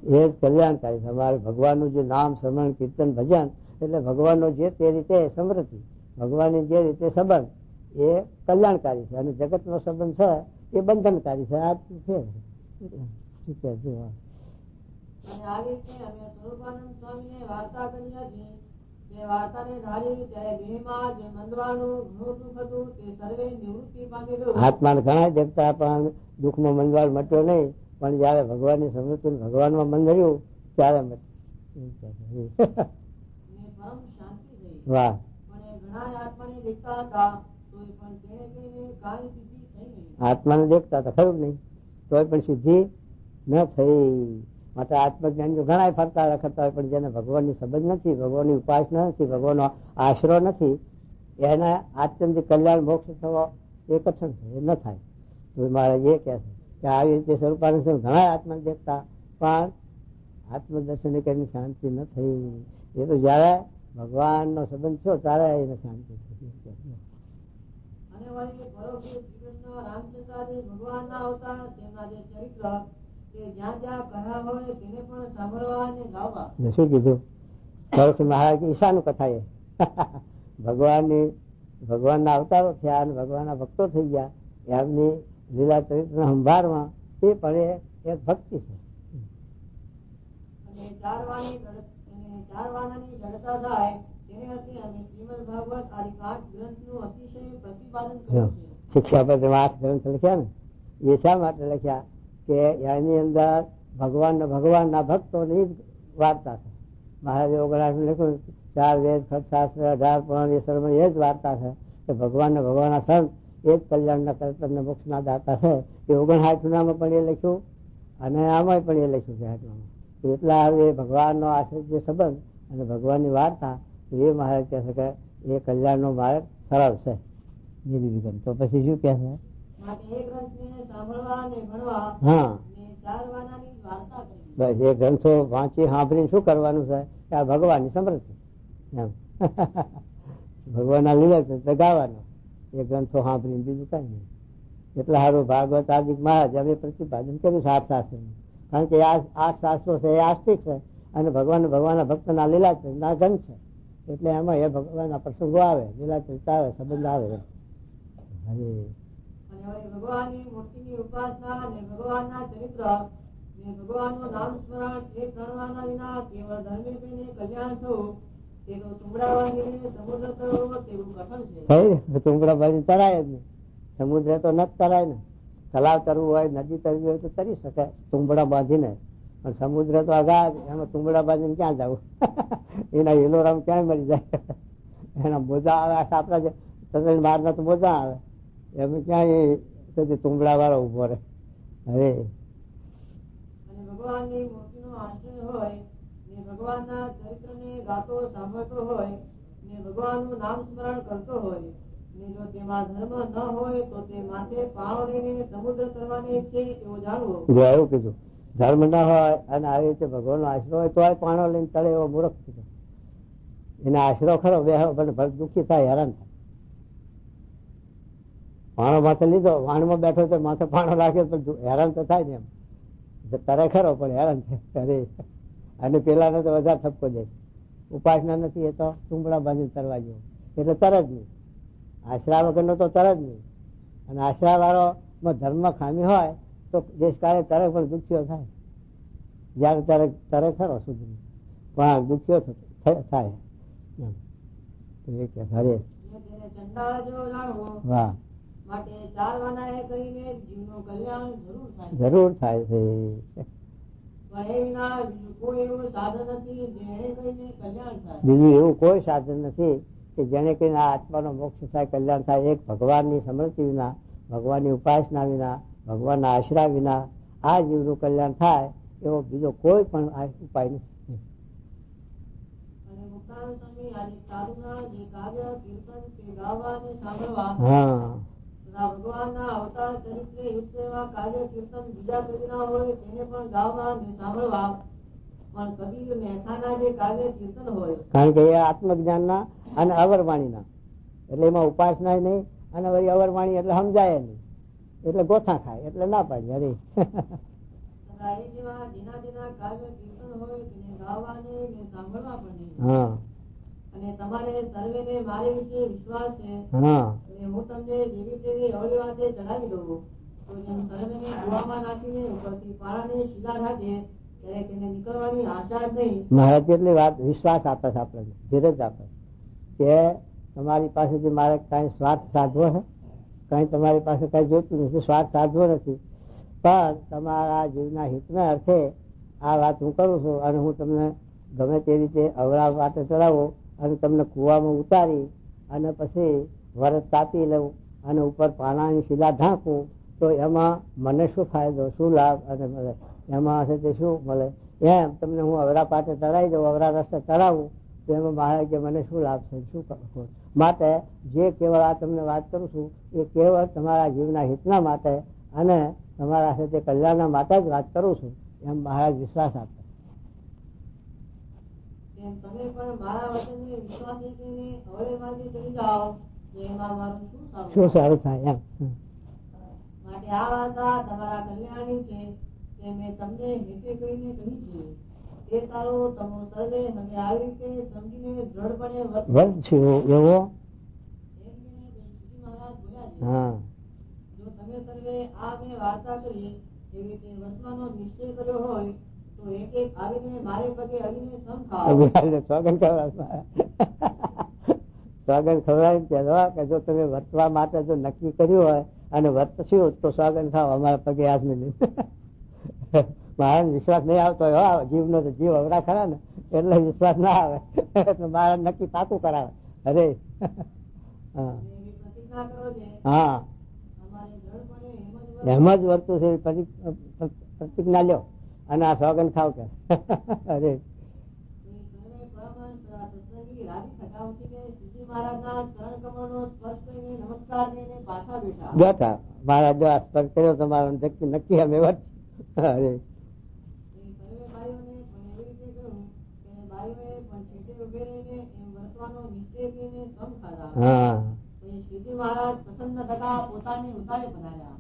એ જ કલ્યાણકારી છે. અમારે ભગવાનનું જે નામ સ્મરણ કીર્તન ભજન એટલે ભગવાનનો જે તે રીતે સમૃદ્ધિ, ભગવાનની જે રીતે સંબંધ એ કલ્યાણકારી છે અને જગતનો સંબંધ છે એ બંધનકારી છે. આ છે આત્માને ઘણા દેખતા પણ દુઃખમાં મંદવાળ મટ્યો નહીં, પણ જયારે ભગવાનની સમૃદ્ધિ ભગવાનમાં મન રહ્યું ત્યારે વાહ આત્માને દેખતા હતા ખરું નહીં, તોય પણ સિદ્ધિ ન થઈ. માટે આત્મજ્ઞાન ઘણા ફરતા રખડતા હોય પણ જેને ભગવાનની સંબંધ નથી, ભગવાનની ઉપાસના નથી, ભગવાનનો આશરો નથી, એના આત્યંતિક કલ્યાણ મોક્ષ થવો એ કઠણ છે, એ ન થાય. તો મારે એ કહે છે કે આવી રીતે સ્વરૂપાનંદ ઘણા આત્માને દેખતા પણ આત્મદર્શન કરીને શાંતિ ન થઈ. એ તો જયારે ભગવાનનો સંબંધ છો ત્યારે એને શાંતિ થશે. અને વળી પરોક્ષ શ્રી કૃષ્ણ રામચંદ્રાજી ભગવાનના અવતાર તેમના જે ચરિત્ર તે જ્યાં જ્યાં કહ્યા હોય તેને પણ સાંભળવા અને ગાવા. શું કીધું? પરોક્ષ મહારાજ ઈશાનું કથા એ ભગવાનના અવતારો થયા અને ભગવાનના ભક્તો થઈ ગયા એમની લીલા ચરિત્ર સંભાળમાં તે પણ એક ભક્તિ છે. અને ચાર વાનાની જડતા થાય તેને અર્થે અમે શ્રીમદ ભાગવત આદિ 8 ગ્રંથનું અતિશય પ્રતિપાદન કર્યું છે. શિક્ષાપત્ર 8 ગ્રંથ લખ્યા ને એ શા માટે લખ્યા કે એની અંદર ભગવાનના ભક્તોની વાર્તા છે. મહારાજે 19 લખ્યું 4 વેદ ખટશાસ્ત્ર 18 પુરાણ એ સર્વ એ જ વાર્તા છે કે ભગવાનના સંત એ જ કલ્યાણના કર્તવ્ય મોક્ષના દાતા છે. એ 59 પણ એ લખ્યું અને આમાં પણ એ લખ્યું છે 8માં. એટલા હવે ભગવાનનો આશ્રિત જે સંબંધ અને ભગવાનની વાર્તા એ મહારાજ કહે છે કે એ કલ્યાણનો માર્ગ સરળ છે. તો પછી શું કહે છે? હા બસ એ ગ્રંથો વાંચી સાંભળીને શું કરવાનું છે કે આ ભગવાનની સમૃદ્ધિ એમ ભગવાનના લીલા ગાવાનો એ ગ્રંથો સાંભળીને બીજું કઈ નહીં. એટલે સારું ભાગવત આદિ મહારાજ અમે પ્રતિપાદન કર્યું છે 8 શાસ્ત્રોનું. કારણ કે આ 8 શાસ્ત્રો છે એ આસ્તિક છે અને ભગવાનના ભક્તના લીલા ના ગ્રંથ છે. એટલે એમાં એ ભગવાનના પ્રસંગો આવે, લીલા ચરિત્ર આવે, સંબંધ આવે. ભગવાનની મૂર્તિની ઉપાસના અને ભગવાનના ચરિત્ર ને ભગવાનનું નામ સ્મરણ એ ત્રણવાના વિના કેવળ ધર્મે થઈને કલ્યાણ થવું તે તો તુંબડાવાળીને સમુદ્ર તરવો તેવું કઠણ છે. તુંબડાબાજી તરાય જ નહીં. સમુદ્ર તો ન તરાય ને. તલાવ તરવું હોય, નદી તરવી હોય તો તરી શકે તુંબડા બાંધીને. પણ સમુદ્ર તો અગાધ, એમાં તુંબડા બાંધીને ક્યાં જવું? એના હિલોરામ ક્યાં મરી જાય? એના મોજા આવે, આપણા મારના તો મોજા આવે, એમ ક્યાં તુંબડા વાળો ઉભો રહે. હવે ભગવાનની મૂર્તિનો આશ્રય હોય ને ભગવાનના ચરિત્રને ગાતો સાંભળતો હોય ને ભગવાનનું નામ સ્મરણ કરતો હોય ને જો તેમાં ધર્મ ન હોય તો તે માથે પાવ લઈને સમુદ્ર તરવાને ઈચ્છે એવો જાણવો. જો એવું કીધું, ધર્મ ન હોય અને આવી રીતે ભગવાનનો આશરો હોય તો પાણો લઈને તળે એવો મૂર્ખ કીધો. એને આશરો ખરો પણ દુઃખી થાય, હેરાન થાય. પાણો માથે લીધો, વાણમાં બેઠો તો માથે પાણો રાખે તો હેરાન તો થાય ને. એમ તરે ખરો પણ હેરાન થાય. અને પેલાને તો વધારે ઠપકો દે. ઉપાસના નથી એ તો તુંબડા બાંધીને તરવા જેવો, એટલે તરત નહીં. આશરા વગરનો તો તરત નહીં. અને આશરા વાળો ધર્મમાં ખામી હોય તો દેશકાળે તરે પણ દુખ્યો થાય. જયારે ત્યારે તરે ખરો સુધી પણ દુખ્યો થાય. વાહ માટે ચાર વાનાએ કરીને જીવનું કલ્યાણ જરૂર થાય છે. બીજું એવું કોઈ સાધન નથી કે જેને કરીને આ આત્માનો મોક્ષ થાય, કલ્યાણ થાય. એક ભગવાનની સમૃદ્ધિ વિના, ભગવાનની ઉપાસના વિના, ભગવાનના આશરા વિના આ જીવનું કલ્યાણ થાય એવો બીજો કોઈ પણ ઉપાય નથી. ભગવાનના અવતાર તરીકે યુક્ત એવા કાર્ય કીર્તન બીજા કદી ના હોય તેને પણ ગાવા અને સાંભળવા. પણ કદી મહેસાના જે કાર્ય કીર્તન હોય, કારણ કે એ આત્મજ્ઞાનના અને અવરવાણીના, એટલે એમાં ઉપાસના નહીં અને વળી અવરવાણી એટલે સમજાય નહીં, એટલે ગોથા ખાય, એટલે ના પાડે. અરે જેના કાર્ય કીર્તન હોય તેને ગાવાની ને સાંભળવા પણ નહીં. હા, અને તમારે સર્વેને મારી વિશે વિશ્વાસ છે. હા, હું તમને જેવી તેવી અવળી વાતે ચડાવી દઉં તો જેમ સર્વેને કુવામાં નાખીને ઉપરથી પાળાને શીલા ઢાંકે ત્યારે તેને નીકળવાની આશા જ નહીં. મહારાજ એટલી વાત વિશ્વાસ આપે છે આપણને, ધીરજ આપે કે તમારી પાસે જે મારે કઈ સ્વાર્થ સાધવો છે, કઈ તમારી પાસે કઈ જોતું નથી, સ્વાર્થ સાધવો નથી, પણ તમારા જીવના હિતના અર્થે આ વાત હું કરું છું અને હું તમને ગમે તે રીતે અવળા વાતે ચડાવું અને તમને કુવામાં ઉતારી અને પછી વરસ તાપી લઉં અને ઉપર પાણાની શિલા ઢાંકું તો એમાં મને શું ફાયદો, શું લાભ અને મળે, એમાં હશે તે શું મળે. એમ તમને હું અવરા પાટે ચડાવી દઉં, અવરા રસ્તે ચડાવું તો એમાં મહારાજ કે મને શું લાભ છે, શું કરો. માટે જે કેવળ આ તમને વાત કરું છું એ કેવળ તમારા જીવના હિતના માટે અને તમારા સાથે કલ્યાણના માટે જ વાત કરું છું, એમ મહારાજ વિશ્વાસ આપે. તેમ તમે પણ મારા વચનને વિશ્વાસી કરીને અવળે માર્ગે ચડી જાઓ તો એમાં મારું શું સારું થાય એમ. માટે આ વાર્તા તમારા કલ્યાણની છે કે મેં તમને હેતે કરીને કહી છે. તે સારું તમે સર્વે હવે આવી રીતે સમજીને દ્રઢપણે વર્તશો એવો. એમ કહીને શ્રીજી મહારાજ બોલ્યા છે, હા, જો તમે સર્વે આ મેં વાર્તા કરી એવી રીતે વર્તવાનો નિશ્ચય કર્યો હોય તો એક એક આવીને મારે પગે અડીને સમ ખાઓ. સ્વાગત ખવડાવી કહેવા કે જો તમે વર્તવા માટે જો નક્કી કર્યું હોય અને વર્તશું તો સ્વાગત ખાવ અમારા પગે હાથ મિલી. મારા વિશ્વાસ નહીં આવતો હોય જીવનો તો જીવ અવરા ખરા ને એટલે વિશ્વાસ ના આવે એટલે મારા નક્કી પાકું કરાવે. અરે એવી પ્રતિજ્ઞા કરો છે હા, અમારે દ્રઢપણે એમ જ વર્તું છે. પ્રતિજ્ઞા લ્યો અને આ સોગન ખાવ કે. અરે બેઠા મારા જો આ સ્પર્શ કર્યો તમારો નક્કી અમે વર્ત. અરે હા, શ્રીજી મહારાજ પ્રસન્ન થતા પોતાની ઉતારે પધાર્યા.